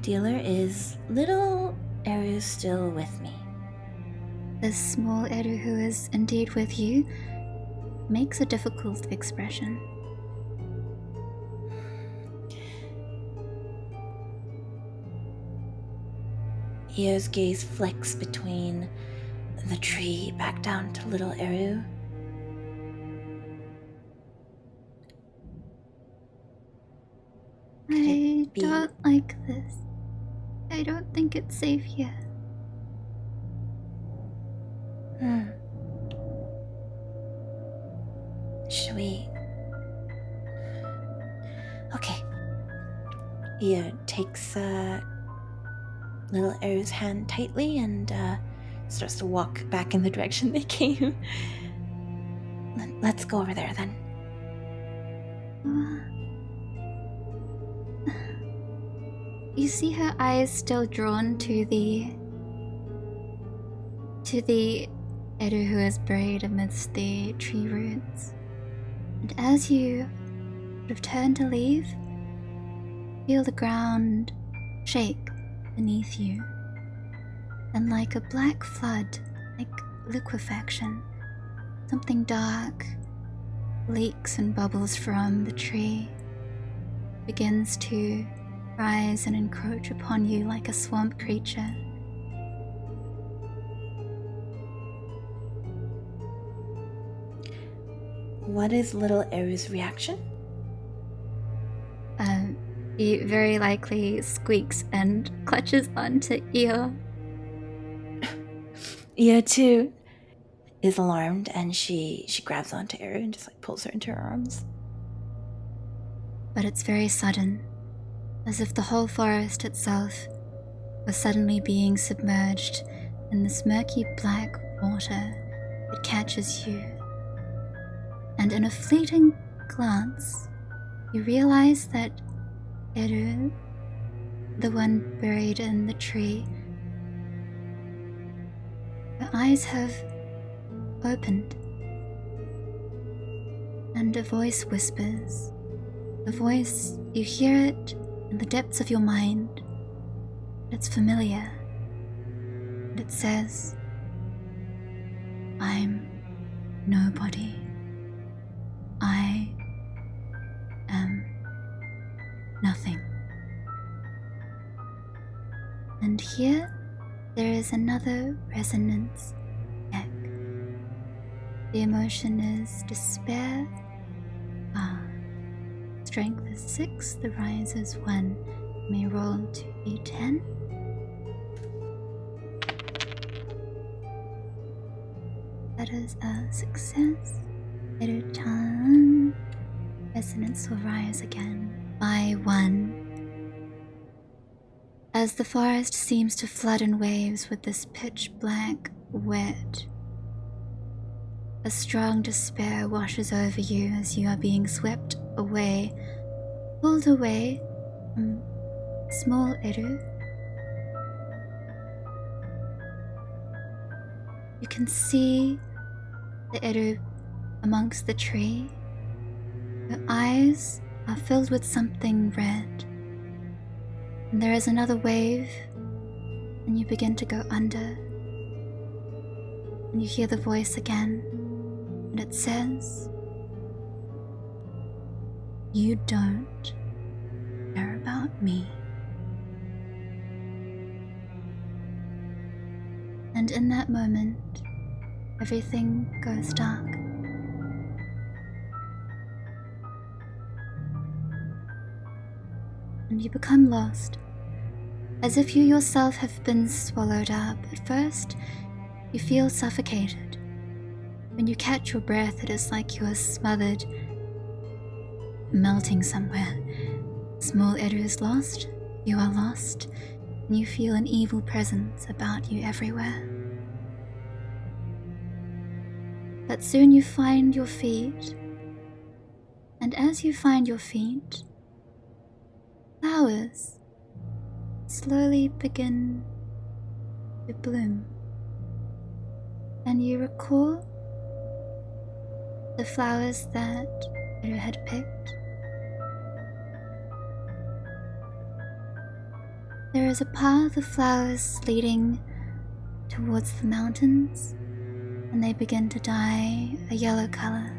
Dealer, is little Eru still with me? This small Eru who is indeed with you makes a difficult expression. Io's gaze flicks between the tree back down to little Eru. I don't like this. I don't think it's safe here. Should we? Okay. Io takes little Eru's hand tightly and starts to walk back in the direction they came. Let's go over there then. You see her eyes still drawn to the Eru who is buried amidst the tree roots. And as you sort of turn to leave, feel the ground shake beneath you. And like a black flood, like liquefaction, something dark leaks and bubbles from the tree, begins to rise and encroach upon you like a swamp creature. What is little Eru's reaction? He very likely squeaks and clutches onto Io. Io too is alarmed, and she grabs onto Eru and just like pulls her into her arms. But it's very sudden, as if the whole forest itself was suddenly being submerged in this murky black water that catches you. And in a fleeting glance, you realize that Eru, the one buried in the tree, her eyes have opened, and a voice whispers. A voice, you hear it in the depths of your mind. It's familiar, and it says, I'm nobody. I am nothing. And here there is another resonance check. The emotion is despair. Strength is 6, the rise is 1. You may roll 2d10. That is a success. At a time, resonance will rise again by 1. As the forest seems to flood in waves with this pitch black wet, a strong despair washes over you as you are being swept away, pulled away from small Eru. You can see the Eru amongst the tree. Her eyes are filled with something red. And there is another wave, and you begin to go under. And you hear the voice again, and it says, you don't care about me. And in that moment, everything goes dark. And you become lost, as if you yourself have been swallowed up. At first, you feel suffocated. When you catch your breath, it is like you are smothered melting somewhere. Small Eru is lost, you are lost, and you feel an evil presence about you everywhere. But soon you find your feet, and as you find your feet, flowers slowly begin to bloom. And you recall the flowers that Eru had picked. There is a path of flowers leading towards the mountains, and they begin to dye a yellow color.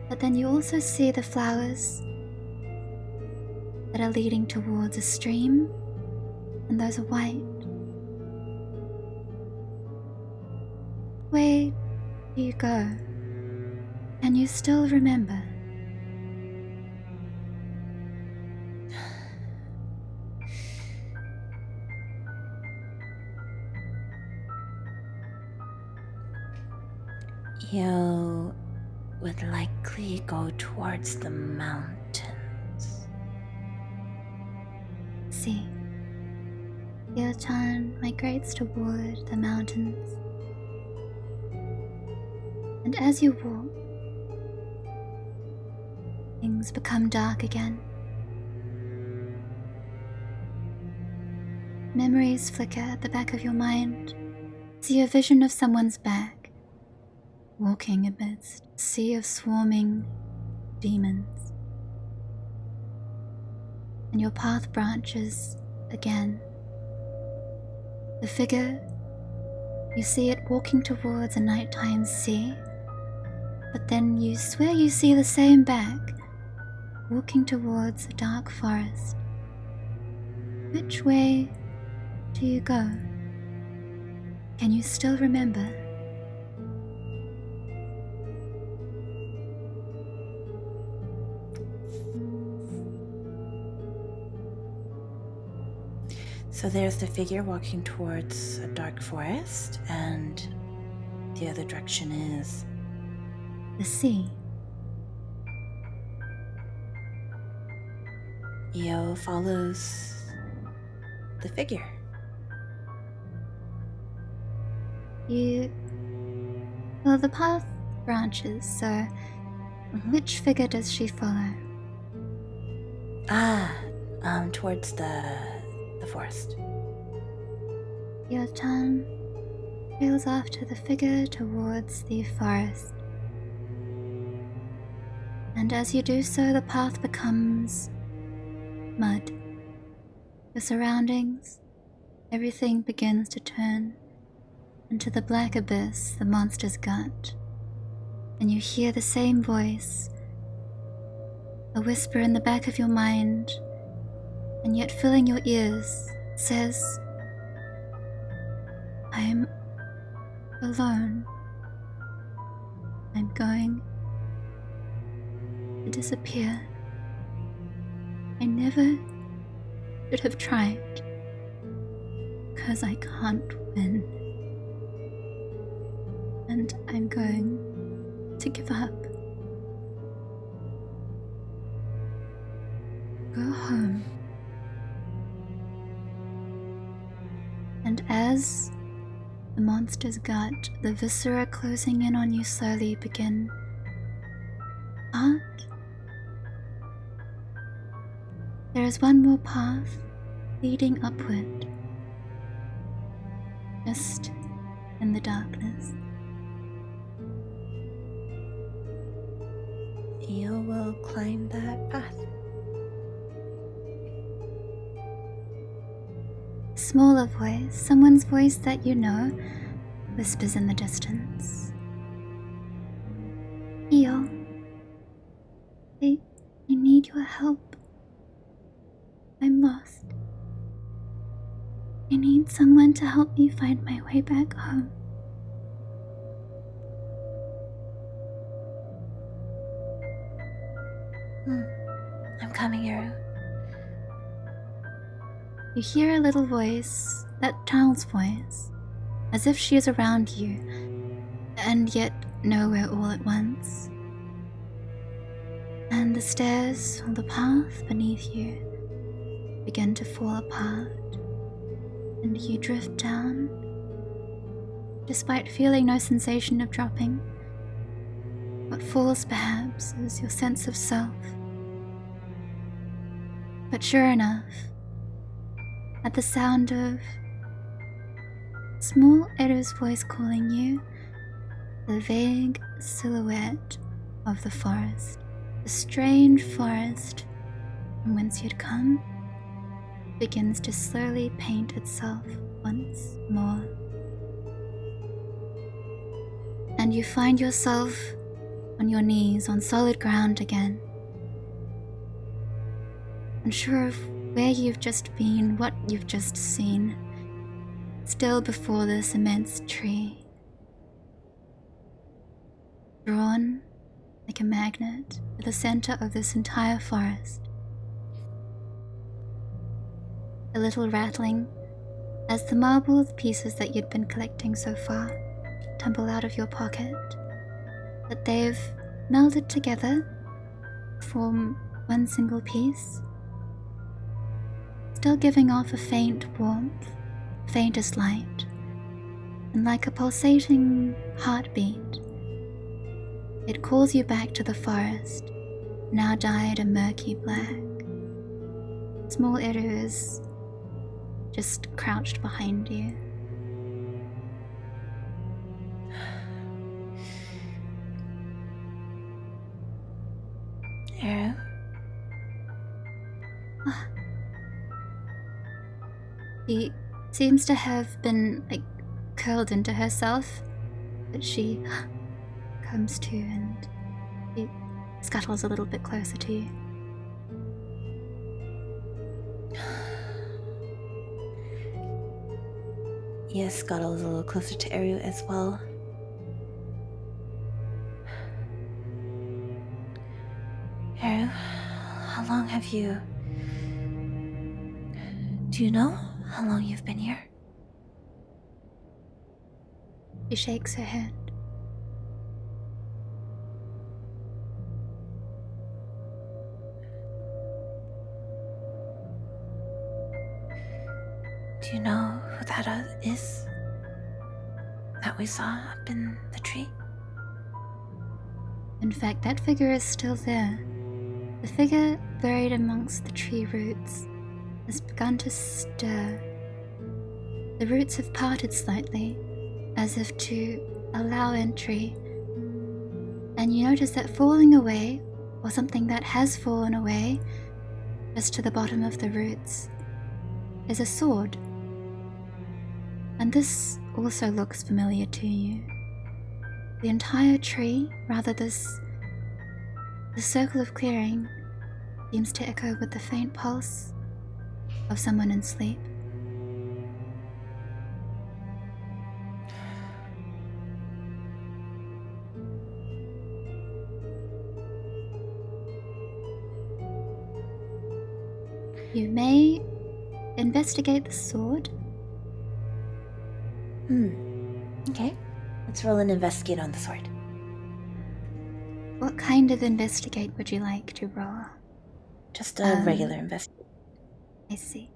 But then you also see the flowers that are leading towards a stream, and those are white. Where do you go? Can you still remember? You would likely go towards the mountains. See, Io-chan migrates toward the mountains. And as you walk, things become dark again. Memories flicker at the back of your mind. See a vision of someone's back, walking amidst a sea of swarming demons. And your path branches again. The figure, you see it walking towards a nighttime sea, but then you swear you see the same back, walking towards a dark forest. Which way do you go? Can you still remember? So there's the figure walking towards a dark forest, and the other direction is The sea. Io follows the figure. Well, the path branches, so which figure does she follow? Towards the forest. Io-chan trails after the figure towards the forest. And as you do so, the path becomes mud. Your surroundings, everything begins to turn into the black abyss the monster's gut. And you hear the same voice, a whisper in the back of your mind, and yet filling your ears, says, I'm alone. I'm going to disappear. I never should have tried, because I can't win. And I'm going to give up. Go home. And as the monster's gut, the viscera closing in on you slowly begin out, there is one more path leading upward, just in the darkness. Io will climb that path. Smaller voice, someone's voice that you know, whispers in the distance. Io, I need your help. I'm lost. I need someone to help me find my way back home. I'm coming, Eru. You hear a little voice, that child's voice, as if she is around you, and yet nowhere all at once. And the stairs or the path beneath you begin to fall apart, and you drift down, despite feeling no sensation of dropping. What falls perhaps is your sense of self. But sure enough, at the sound of small Eru's voice calling you, the vague silhouette of the forest, the strange forest from whence you'd come, begins to slowly paint itself once more. And you find yourself on your knees on solid ground again, unsure of where you've just been, what you've just seen, still before this immense tree, drawn like a magnet to the center of this entire forest. A little rattling as the marble pieces that you'd been collecting so far tumble out of your pocket, that they've melded together to form one single piece, still giving off a faint warmth, faintest light, and like a pulsating heartbeat, it calls you back to the forest, now dyed a murky black. Small Eru is just crouched behind you. Eru? She seems to have been curled into herself, but she comes to and she scuttles a little bit closer to you. Yes, scuttles a little closer to Eru as well. Eru, how long have you... Do you know how long you've been here? She shakes her head. Do you know who that is? That we saw up in the tree? In fact, that figure is still there. The figure buried amongst the tree roots has begun to stir. The roots have parted slightly, as if to allow entry, and you notice that falling away, or something that has fallen away, just to the bottom of the roots, is a sword. And this also looks familiar to you. The entire tree, rather the circle of clearing, seems to echo with the faint pulse of someone in sleep. You may investigate the sword. Okay. Let's roll and investigate on the sword. What kind of investigate would you like to roll? Just a regular investigate. I see.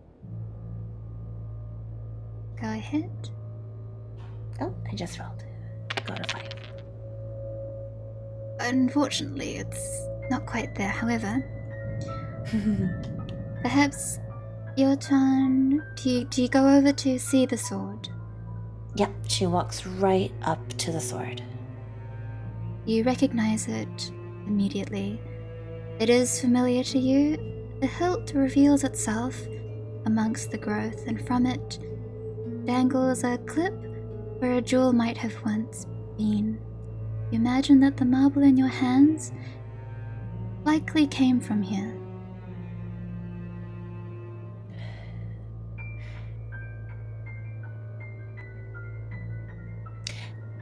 Go ahead. Oh, I just rolled. Got a 5. Unfortunately, it's not quite there. However, perhaps your turn. Do you go over to see the sword? Yep, she walks right up to the sword. You recognize it immediately. It is familiar to you. The hilt reveals itself amongst the growth, and from it dangles a clip where a jewel might have once been. You imagine that the marble in your hands likely came from here.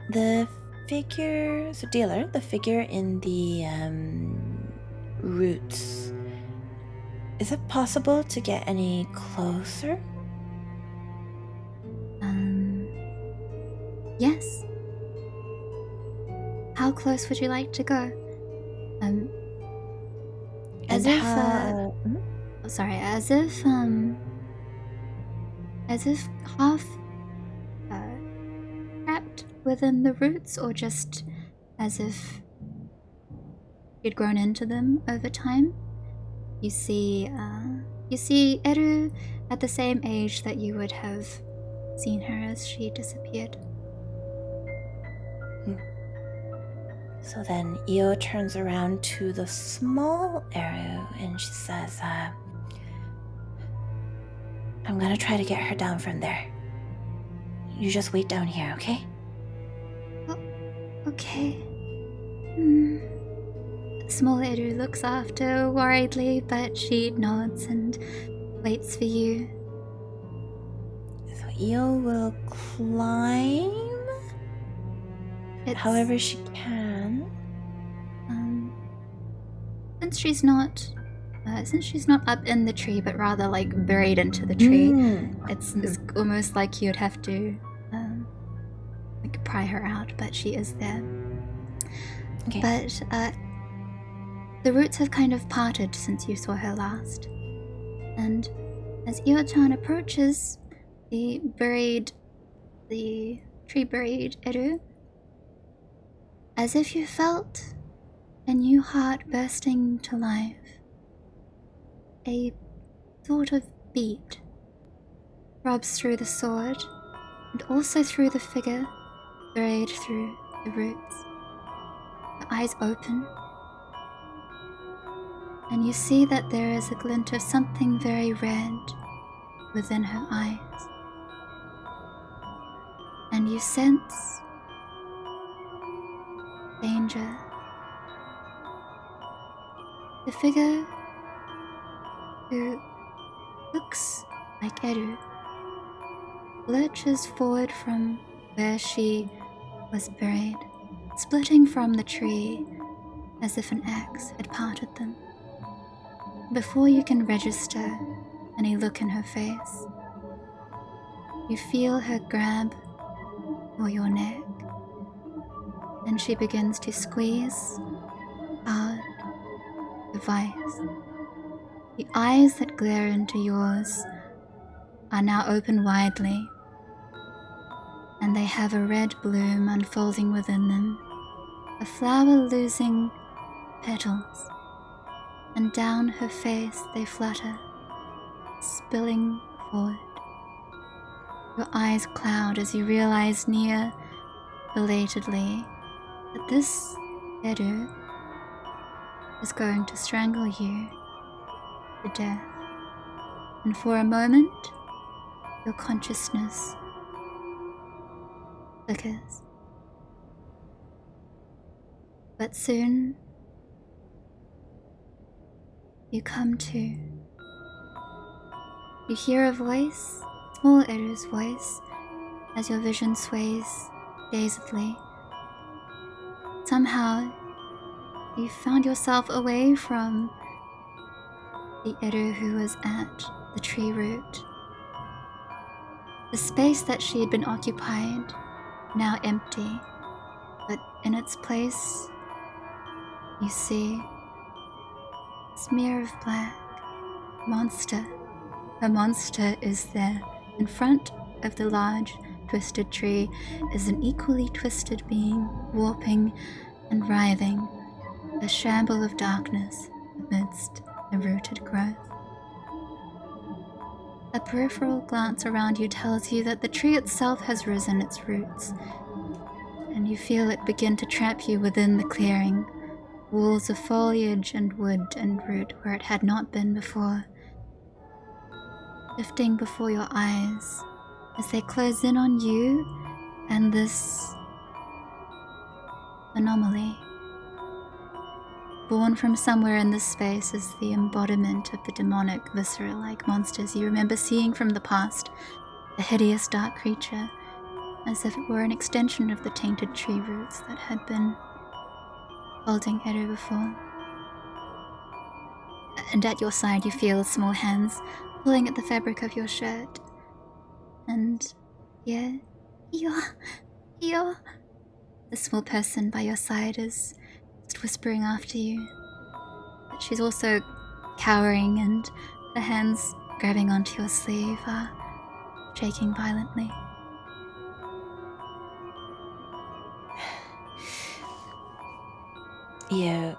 The figure, so dealer, the figure in the roots, is it possible to get any closer? Yes. How close would you like to go? As And if, how? as if half trapped within the roots, or just as if you'd grown into them over time. You see Eru at the same age that you would have seen her as she disappeared. So then Io turns around to the small Eru and she says, I'm gonna try to get her down from there. You just wait down here, okay? Okay. Small Eru looks after worriedly, but she nods and waits for you. So Io will climb however she can. Since she's not up in the tree, but rather like buried into the tree, it's almost like you'd have to like pry her out, but she is there. Okay. But the roots have kind of parted since you saw her last, and as Io-chan approaches the tree-buried Eru, as if you felt a new heart bursting to life, a sort of beat throbs through the sword and also through the figure buried through the roots. Her eyes open, and you see that there is a glint of something very red within her eyes. And you sense danger. The figure who looks like Eru lurches forward from where she was buried, splitting from the tree as if an axe had parted them. Before you can register any look in her face, you feel her grab for your neck, and she begins to squeeze hard the vice. The eyes that glare into yours are now open widely, and they have a red bloom unfolding within them, a flower losing petals, and down her face they flutter, spilling forward. Your eyes cloud as you realize near belatedly that this Eru is going to strangle you to death. And for a moment, your consciousness flickers. But soon, you come to. You hear a voice, small Eru's voice, as your vision sways dazedly. Somehow, you found yourself away from the Eru who was at the tree root. The space that she had been occupied, now empty, but in its place, you see a smear of black. Monster. A monster is there. In front of the large, twisted tree is an equally twisted being, warping and writhing, a shamble of darkness amidst the rooted growth. A peripheral glance around you tells you that the tree itself has risen its roots, and you feel it begin to trap you within the clearing, walls of foliage and wood and root where it had not been before, shifting before your eyes as they close in on you and this anomaly. Born from somewhere in this space is the embodiment of the demonic, viscera-like monsters you remember seeing from the past, a hideous dark creature, as if it were an extension of the tainted tree roots that had been holding Eru before. And at your side you feel small hands pulling at the fabric of your shirt. And yeah, Io. The small person by your side is just whispering after you. But she's also cowering, and the hands grabbing onto your sleeve are shaking violently. Yeah.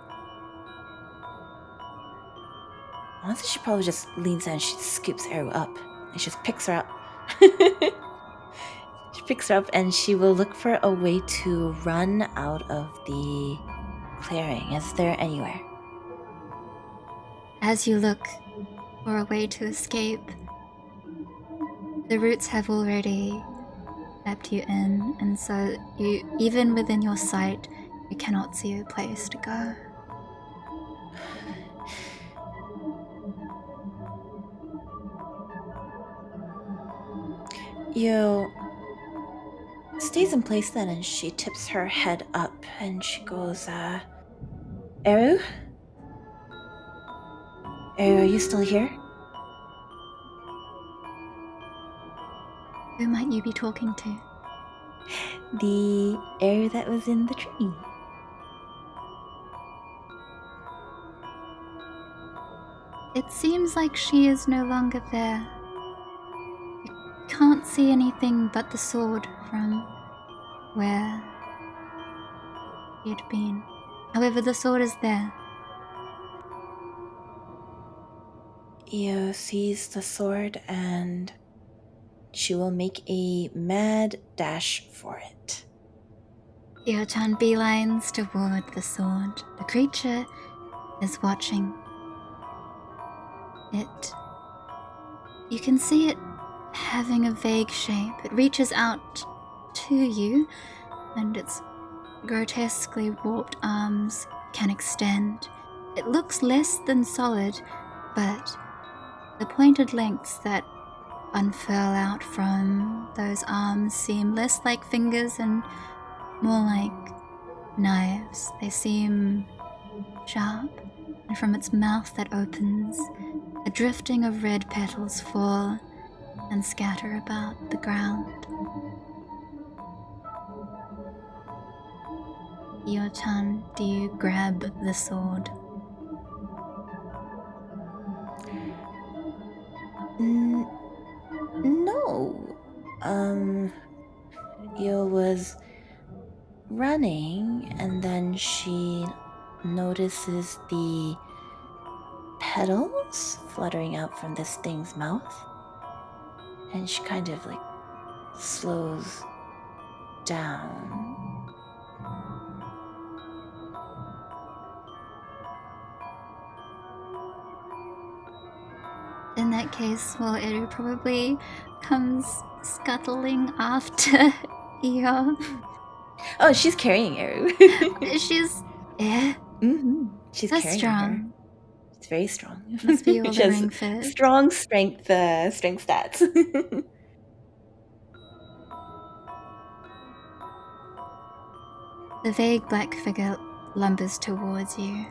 Honestly, she probably just leans in and she scoops Eru up. And she just picks her up. She picks her up and she will look for a way to run out of the clearing. Is there anywhere? As you look for a way to escape, the roots have already wrapped you in, and so you, even within your sight, you cannot see a place to go. Io stays in place then and she tips her head up and she goes, Eru? Eru, are you still here? Who might you be talking to? The Eru that was in the tree. It seems like she is no longer there. You can't see anything but the sword from where you'd been. However, the sword is there. Io sees the sword and she will make a mad dash for it. Io-chan beelines toward the sword. The creature is watching. You can see it having a vague shape. It reaches out to you, and its grotesquely warped arms can extend. It looks less than solid, but the pointed lengths that unfurl out from those arms seem less like fingers and more like knives. They seem sharp, and from its mouth that opens, a drifting of red petals fall and scatter about the ground. Io-chan, do you grab the sword? No. Io was running and then she notices the petals fluttering out from this thing's mouth. And she kind of like slows down. In that case, well, Eru probably comes scuttling after Io. Oh, she's carrying Eru. She's... yeah. Mm-hmm. She's That's carrying strong. her. It's very strong. Must be all She the has ring fit. strong strength stats. The vague black figure lumbers towards you.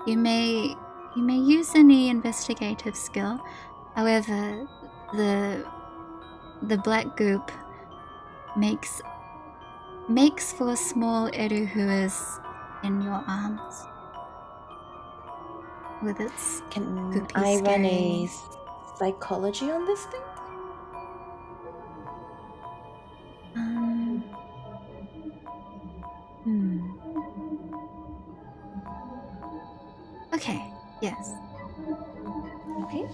You may use any investigative skill. However, the black goop makes for a small Eru who is in your arms. With its Can goopy I run a scary... psychology on this thing? Okay, yes. Okay.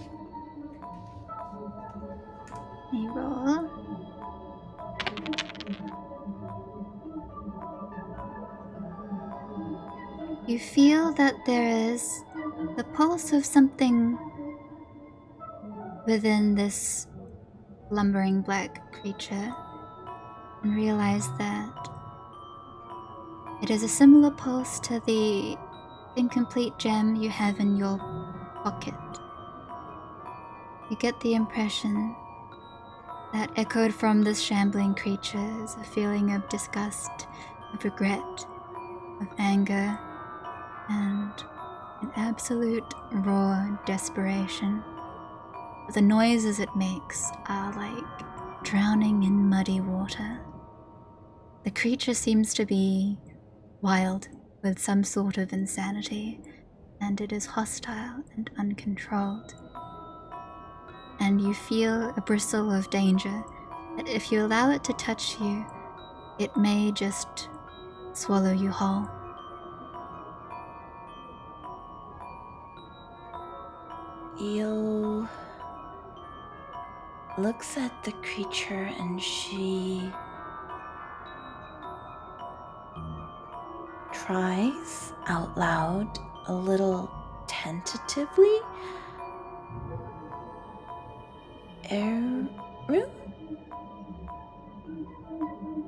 You roll. You feel that there is the pulse of something within this lumbering black creature, and realize that it is a similar pulse to the incomplete gem you have in your pocket. You get the impression that echoed from this shambling creature is a feeling of disgust, of regret, of anger, and an absolute raw desperation. The noises it makes are like drowning in muddy water. The creature seems to be wild with some sort of insanity, and it is hostile and uncontrolled. And you feel a bristle of danger that if you allow it to touch you, it may just swallow you whole. Io looks at the creature and she tries out loud, a little tentatively. Eru?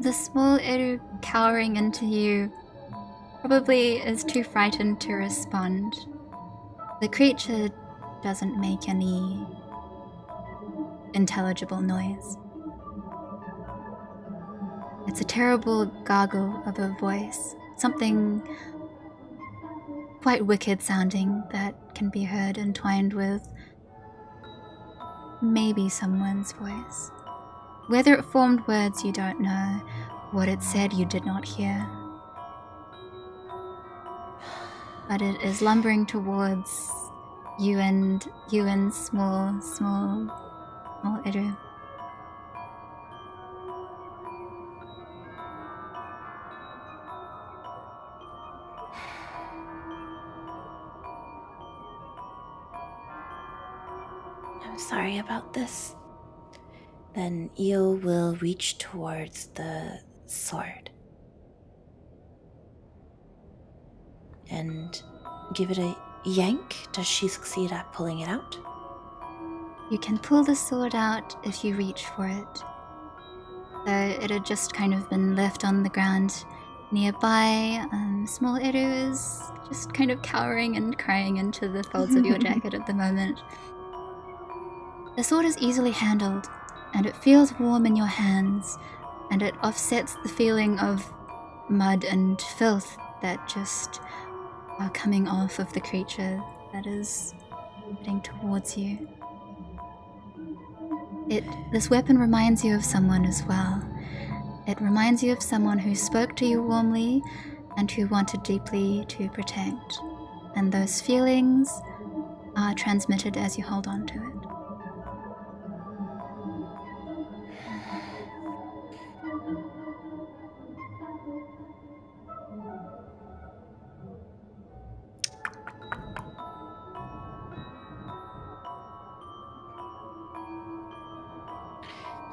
The small Eru cowering into you probably is too frightened to respond. The creature doesn't make any intelligible noise. It's a terrible gargle of a voice, something quite wicked sounding that can be heard entwined with maybe someone's voice. Whether it formed words, you don't know. What it said, you did not hear. But it is lumbering towards you and small Eru. I'm sorry about this. Then Io will reach towards the sword and give it a yank. Does she succeed at pulling it out? You can pull the sword out if you reach for it. So it had just kind of been left on the ground nearby. Small Eru is just kind of cowering and crying into the folds of your jacket at the moment. The sword is easily handled, and it feels warm in your hands, and it offsets the feeling of mud and filth that just are coming off of the creature that is heading towards you. This weapon reminds you of someone as well. It reminds you of someone who spoke to you warmly and who wanted deeply to protect. And those feelings are transmitted as you hold on to it.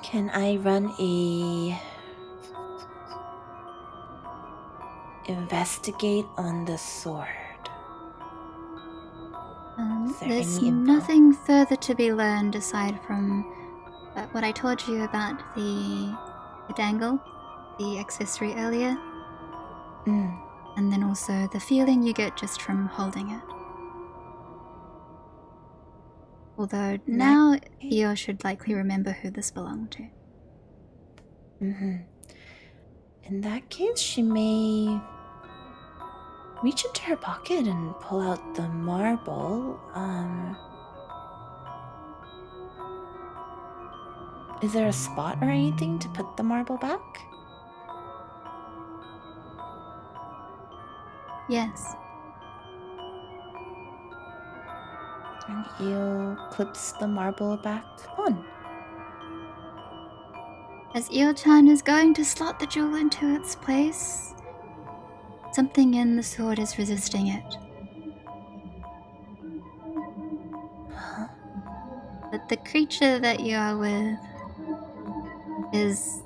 Can I run a investigate on the sword? There's any info? nothing further to be learned aside from what I told you about the dangle, the accessory earlier, and then also the feeling you get just from holding it. Although now Io should likely remember who this belonged to. In that case, she may reach into her pocket and pull out the marble. Is there a spot or anything to put the marble back? Yes. And Io clips the marble back on. As Io-chan is going to slot the jewel into its place, something in the sword is resisting it. Huh? But the creature that you are with it's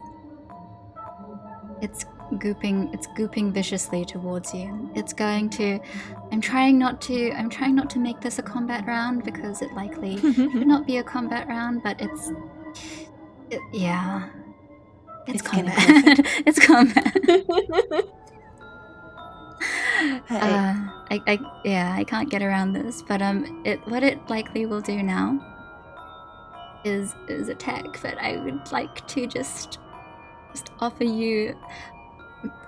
gooping viciously towards you. It's going to I'm trying not to make this a combat round because it likely should not be a combat round, but it's combat. It's combat. I can't get around this, but what it likely will do now is attack, but I would like to just offer you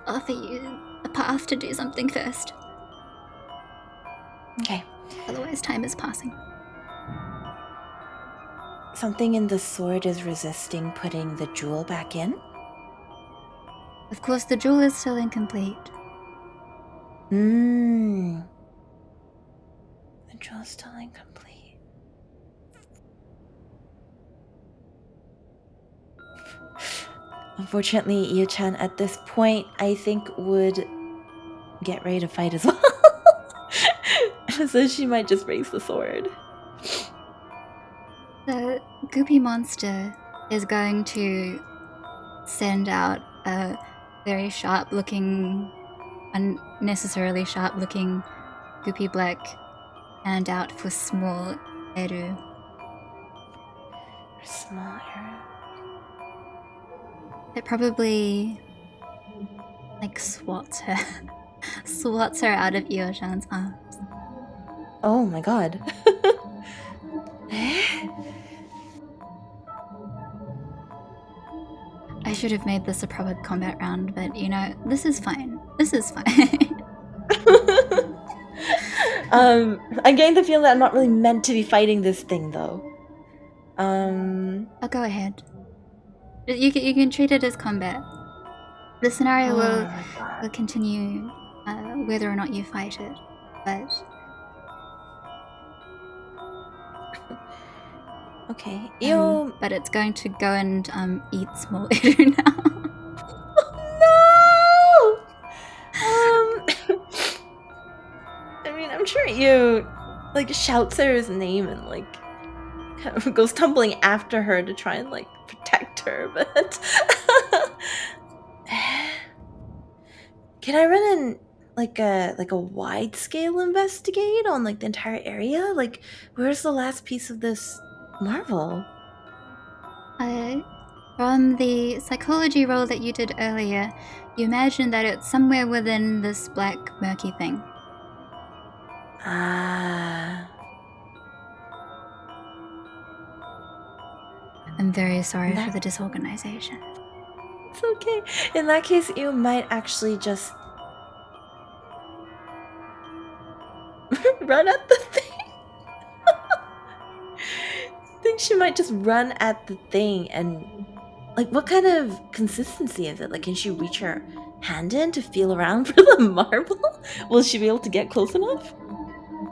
a path to do something first. Okay. Otherwise time is passing. Something in the sword is resisting putting the jewel back in? Of course, the jewel is still incomplete. Control is still incomplete. Unfortunately, Io-chan at this point, I think, would get ready to fight as well. So she might just raise the sword. The goopy monster is going to send out a very sharp-looking, unnecessarily sharp-looking goopy black hand out for small Eru. Small Eru. It probably like swats her out of Io-chan's arms. Oh my god. I should have made this a proper combat round, but you know, this is fine. This is fine. I'm getting the feeling that I'm not really meant to be fighting this thing though. I'll go ahead. You can treat it as combat. The scenario will continue whether or not you fight it, but okay. Io, but it's going to go and eat small Eru now. no. I mean, I'm sure Io like shouts her name and like kind of goes tumbling after her to try and like protect her, but can I run in like a wide scale investigate on like the entire area? Like, where's the last piece of this marble? From the psychology roll that you did earlier, you imagine that it's somewhere within this black murky thing. Ah. I'm very sorry for the disorganization. It's okay. In that case, you might actually just run at the thing. I think she might just run at the thing and like what kind of consistency is it? Like can she reach her hand in to feel around for the marble? Will she be able to get close enough?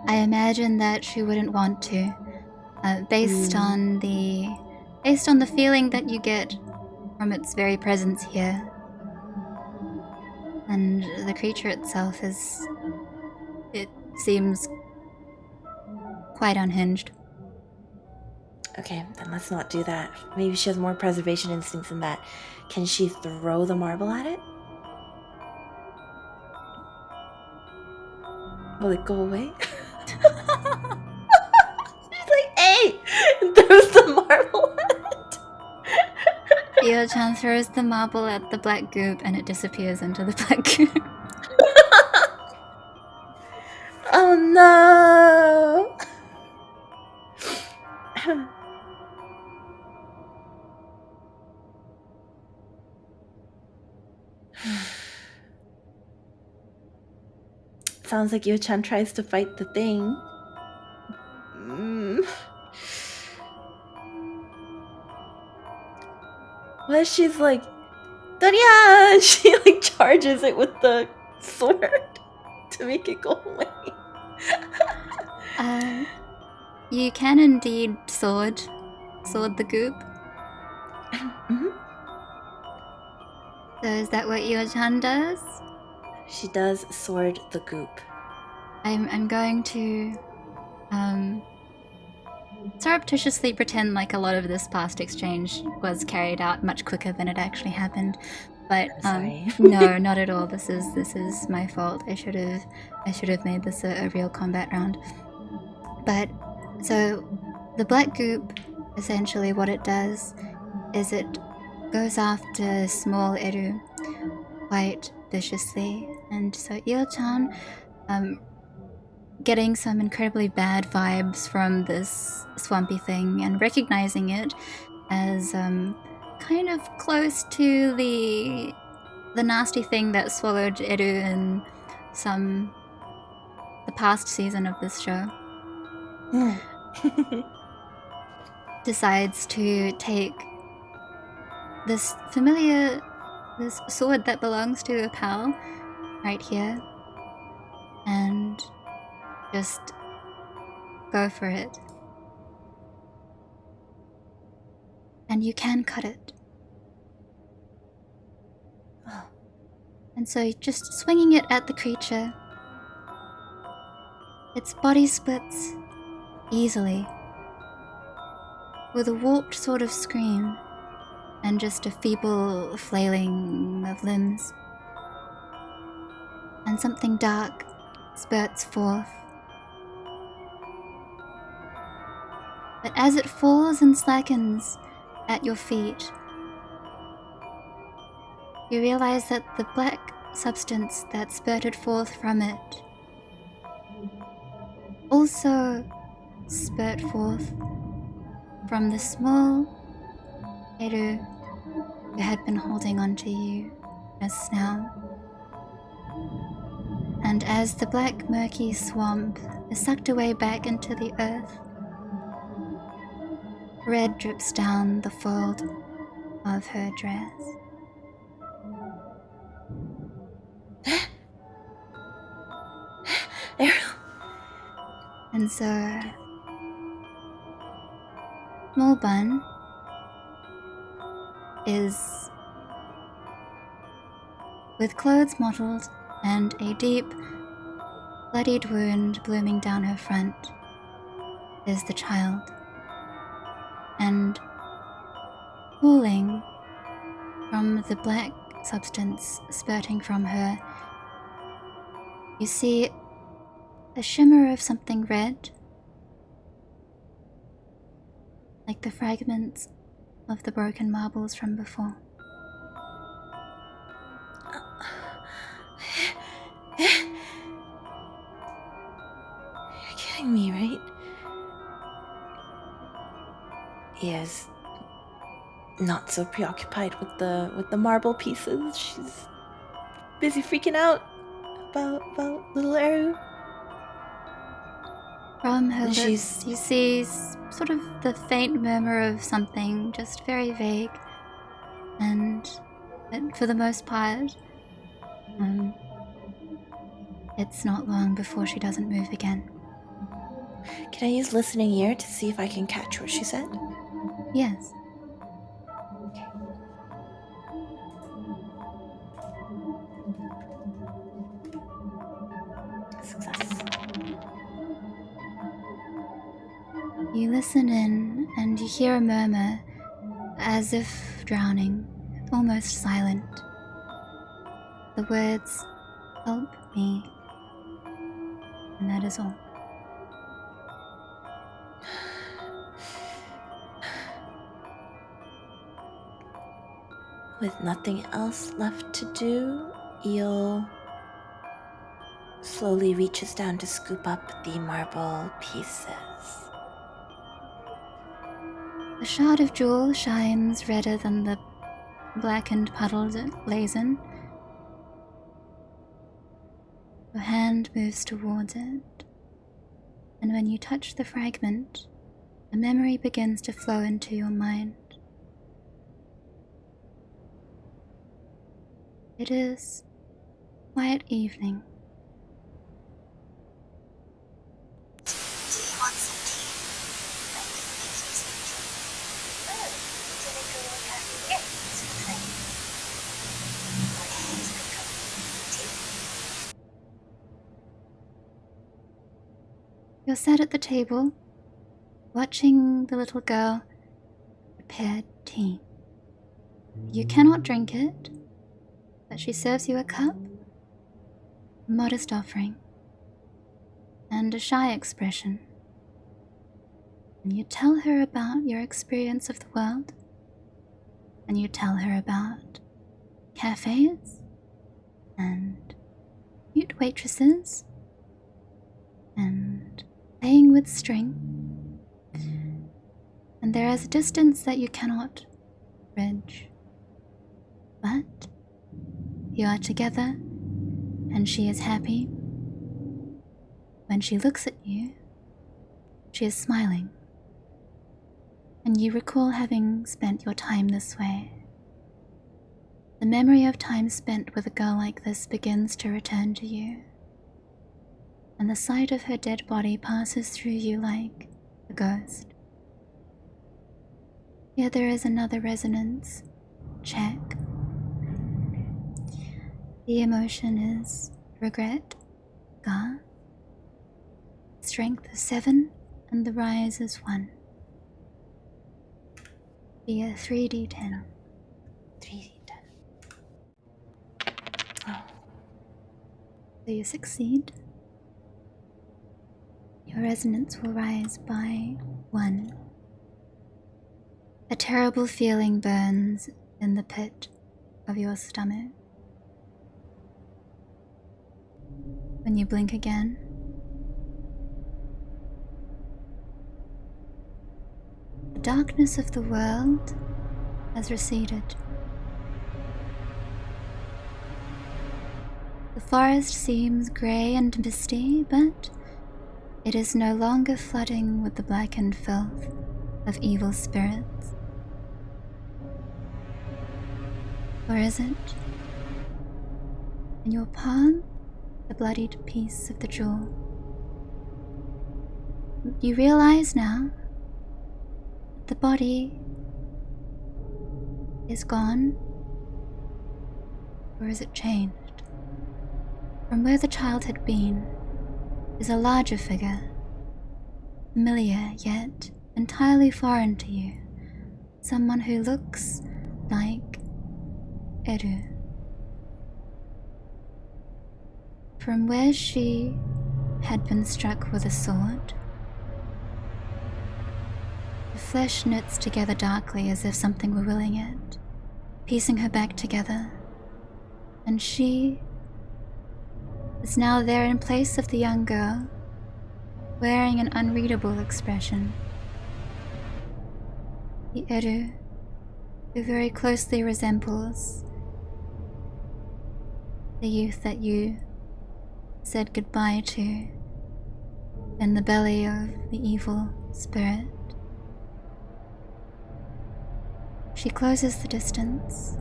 I imagine that she wouldn't want to. Based on the feeling that you get from its very presence here. And the creature itself it seems quite unhinged. Okay, then let's not do that. Maybe she has more preservation instincts than that. Can she throw the marble at it? Will it go away? She's like, hey! And throws the marble at it. Io-chan throws the marble at the black goop and it disappears into the black goop. Oh no! Sounds like Io-chan tries to fight the thing. What if she's like, Doria! She like charges it with the sword to make it go away. You can indeed sword the goop. Mm-hmm. So is that what Io-chan does? She does sword the goop. I'm going to surreptitiously pretend like a lot of this past exchange was carried out much quicker than it actually happened. But Sorry. no, not at all. This is my fault. I should have made this a real combat round. But so the black goop, essentially what it does is it goes after small Eru quite viciously, and so Io-chan, getting some incredibly bad vibes from this swampy thing and recognizing it as kind of close to the nasty thing that swallowed Eru in the past season of this show, decides to take this sword that belongs to a pal right here and just go for it. And you can cut it. Oh. And so just swinging it at the creature, its body splits easily, with a warped sort of scream and just a feeble flailing of limbs. And something dark spurts forth. But as it falls and slackens at your feet, you realize that the black substance that spurted forth from it also spurt forth from the small Eru who had been holding onto you just now. And as the black murky swamp is sucked away back into the earth, red drips down the fold of her dress. Eru. And so, Small Bun is with clothes mottled and a deep, bloodied wound blooming down her front, is the child. And pooling from the black substance spurting from her, you see a shimmer of something red, like the fragments of the broken marbles from before. You're kidding me, right? Ia's not so preoccupied with the marble pieces. She's busy freaking out about little Eru. From her lips, She's- you see sort of the faint murmur of something, just very vague. But for the most part, it's not long before she doesn't move again. Can I use listening ear to see if I can catch what she said? Yes. Success. You listen in and you hear a murmur, as if drowning, almost silent. The words, "Help me," and that is all. With nothing else left to do, Io slowly reaches down to scoop up the marble pieces. The shard of jewel shines redder than the blackened puddle it lays in. Your hand moves towards it, and when you touch the fragment, a memory begins to flow into your mind. It is quiet evening. Do you want some tea? I can make you some tea. Oh, didn't go to a cafe yet. It's exciting. Okay, it's good company. Tea? You're sat at the table, watching the little girl prepare tea. You cannot drink it, but she serves you a cup, a modest offering, and a shy expression. And you tell her about your experience of the world, and you tell her about cafes, and cute waitresses, and playing with string. And there is a distance that you cannot bridge. But you are together, and she is happy. When she looks at you, she is smiling. And you recall having spent your time this way. The memory of time spent with a girl like this begins to return to you. and the sight of her dead body passes through you like a ghost. Here there is another resonance check. The emotion is regret, Ga. Strength is 7, and the rise is 1. Be a 3d10. 3d10. Oh. So you succeed. Your resonance will rise by 1. A terrible feeling burns in the pit of your stomach. When you blink again, the darkness of the world has receded. The forest seems grey and misty, but it is no longer flooding with the blackened filth of evil spirits. Or is it? In your palm, the bloodied piece of the jewel. You realize now that the body is gone, or is it changed? From where the child had been is a larger figure, familiar yet entirely foreign to you, someone who looks like Eru. From where she had been struck with a sword, the flesh knits together darkly as if something were willing it, piecing her back together, and she is now there in place of the young girl, wearing an unreadable expression. The Eru, who very closely resembles the youth that you said goodbye to in the belly of the evil spirit. She closes the distance,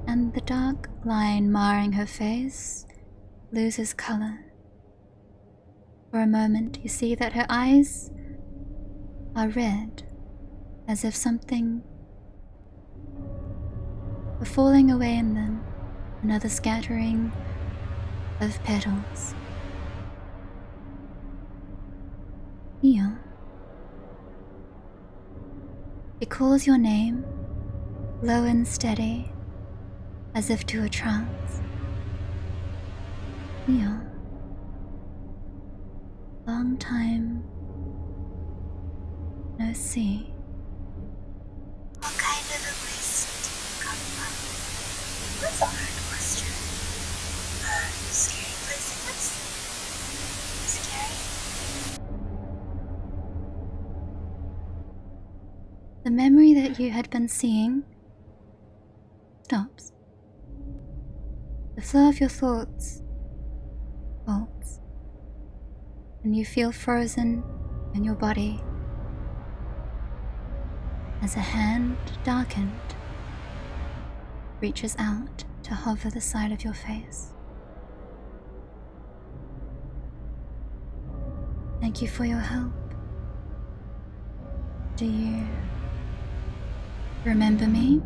and the dark line marring her face loses color. For a moment you see that her eyes are red, as if something were falling away in them, another scattering of petals. Io. She calls your name, low and steady, as if to a trance. Io. Long time no see. What kind of a place do you come from? That's a hard question. Scary place it was? Scary? The memory that you had been seeing stops. The flow of your thoughts halts, and you feel frozen in your body as a hand, darkened, reaches out to hover the side of your face. Thank you for your help. Do you remember me?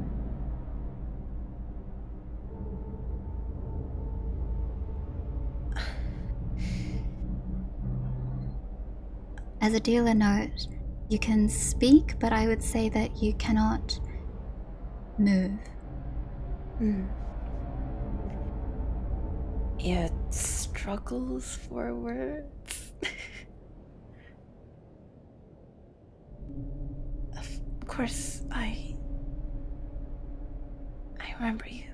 As a dealer note, you can speak, but I would say that you cannot move. It struggles for words. Of course, I remember you.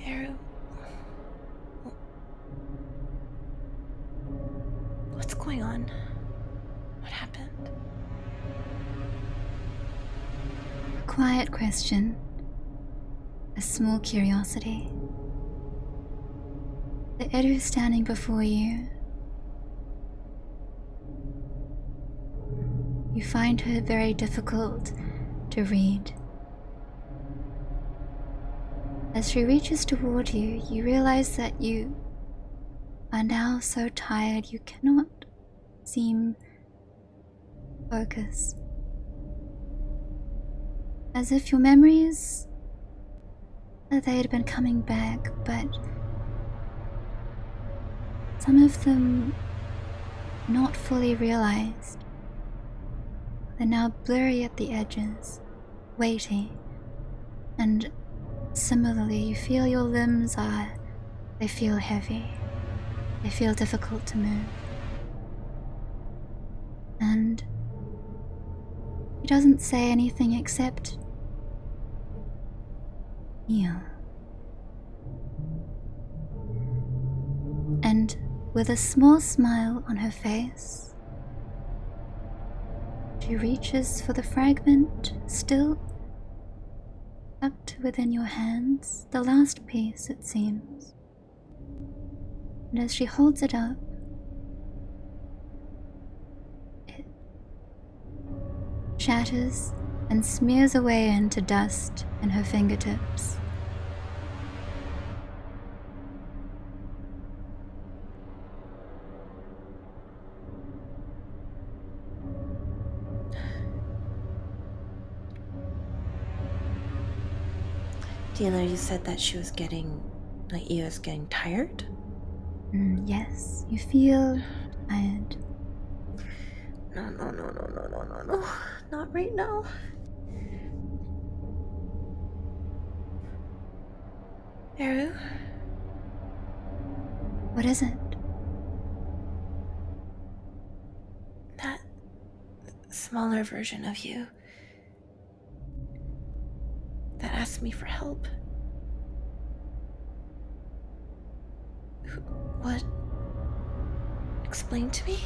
Eru, what's going on? What happened? A quiet question, a small curiosity. The Eru standing before you You find her very difficult to read. As she reaches toward you, you realize that you are now so tired you cannot seem focused. As if your memories, they had been coming back, but some of them not fully realized. They're now blurry at the edges, weighty, and similarly you feel your limbs they feel heavy. They feel difficult to move. And he doesn't say anything except, "Io." And with a small smile on her face, she reaches for the fragment still tucked within your hands, the last piece it seems. And as she holds it up, it shatters and smears away into dust in her fingertips. Dealer, you said that she was getting, like, Io was getting tired? Yes, you feel tired. No. Not right now. Eru? What is it? That smaller version of you that asked me for help. What? Explain to me?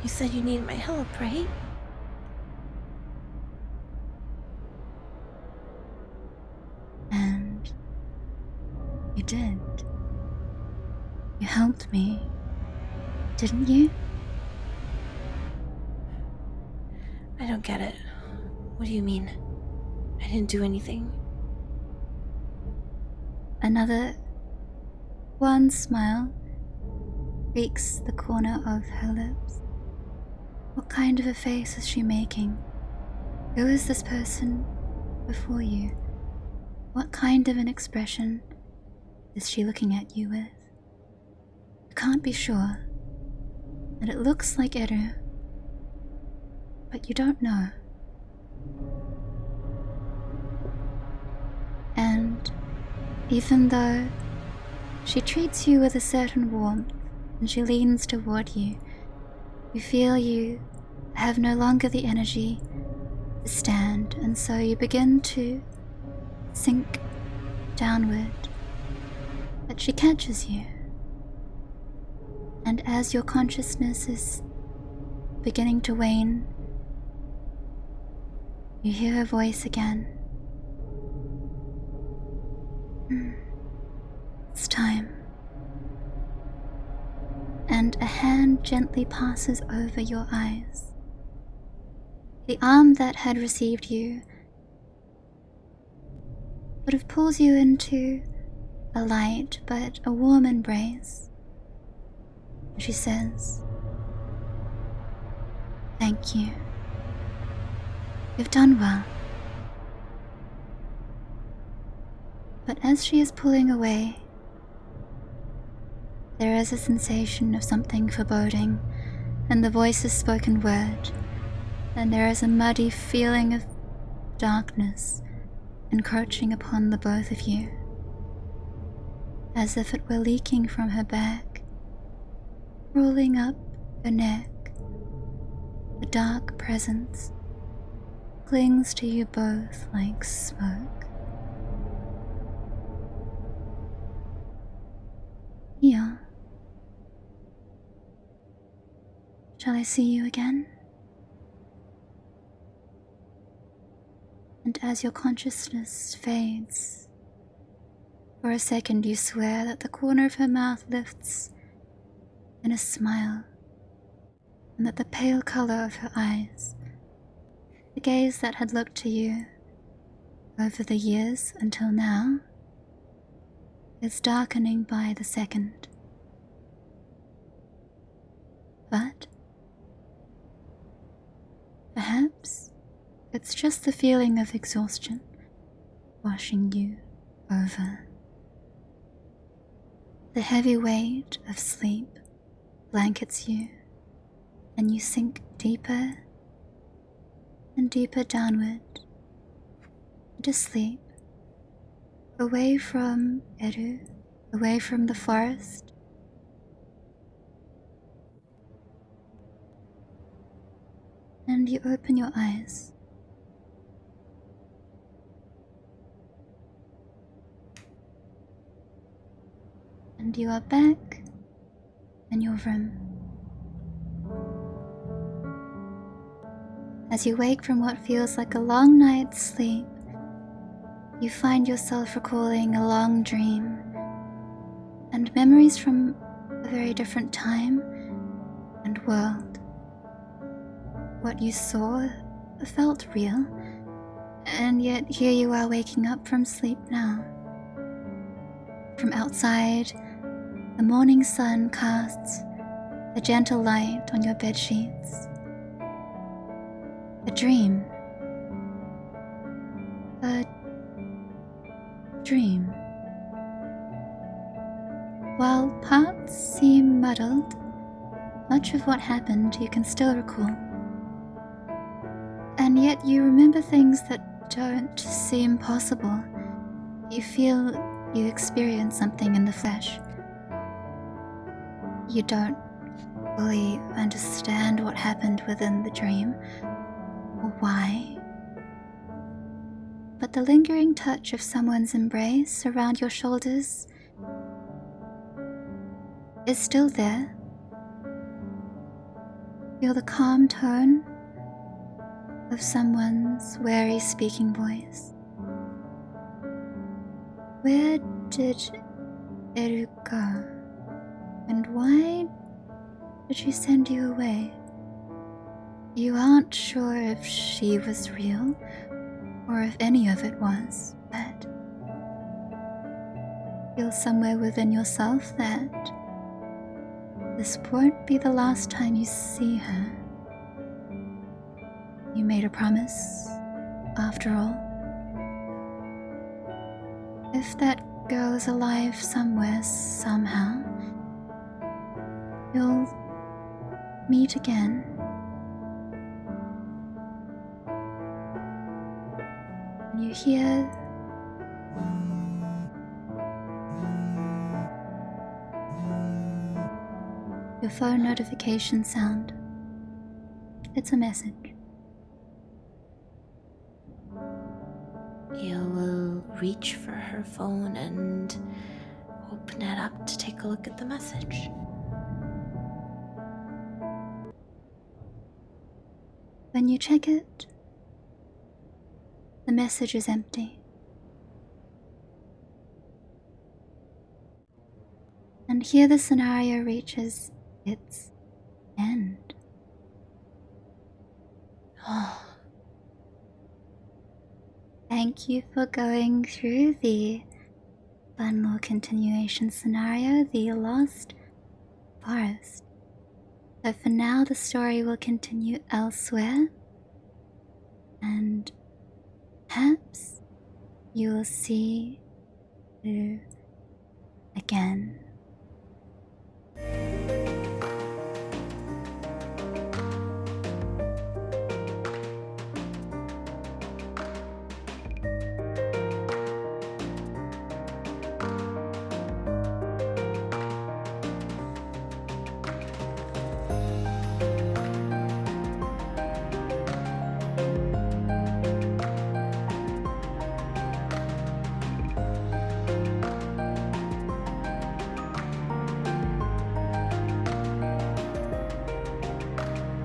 You said you needed my help, right? And you did. You helped me, didn't you? I don't get it. What do you mean? I didn't do anything. Another wan smile creaks the corner of her lips. What kind of a face is she making? Who is this person before you? What kind of an expression is she looking at you with? You can't be sure, and it looks like Eru, but you don't know. And even though she treats you with a certain warmth and she leans toward you, you feel you have no longer the energy to stand, and so you begin to sink downward. But she catches you, and as your consciousness is beginning to wane, you hear her voice again. It's time. And a hand gently passes over your eyes. The arm that had received you sort of pulls you into a light but a warm embrace. And she says, "Thank you. You've done well." But as she is pulling away, there is a sensation of something foreboding in the voice's spoken word, and there is a muddy feeling of darkness encroaching upon the both of you, as if it were leaking from her back, rolling up her neck. The dark presence clings to you both like smoke. Io, shall I see you again? And as your consciousness fades, for a second you swear that the corner of her mouth lifts in a smile, and that the pale color of her eyes, the gaze that had looked to you over the years until now, is darkening by the second. But perhaps it's just the feeling of exhaustion washing you over. The heavy weight of sleep blankets you, and you sink deeper and deeper downward into sleep, away from Eru, away from the forest. And you open your eyes. And you are back in your room. As you wake from what feels like a long night's sleep, you find yourself recalling a long dream and memories from a very different time and world. What you saw felt real, and yet here you are waking up from sleep now. From outside, the morning sun casts a gentle light on your bed sheets. A dream. A dream. While parts seem muddled, much of what happened you can still recall. And yet you remember things that don't seem possible. You feel you experience something in the flesh. You don't fully understand what happened within the dream, or why. But the lingering touch of someone's embrace around your shoulders is still there. Feel the calm tone of someone's wary speaking voice. Where did Eru go? And why did she send you away? You aren't sure if she was real or if any of it was, but feel somewhere within yourself that this won't be the last time you see her. You made a promise, after all. If that girl is alive somewhere, somehow, you'll meet again. And you hear your phone notification sound. It's a message. Io will reach for her phone and open it up to take a look at the message. When you check it, the message is empty. And here the scenario reaches its end. Oh, Thank you for going through the fun little continuation scenario, the Lost Forest. So for now, the story will continue elsewhere, and perhaps you will see Eru again.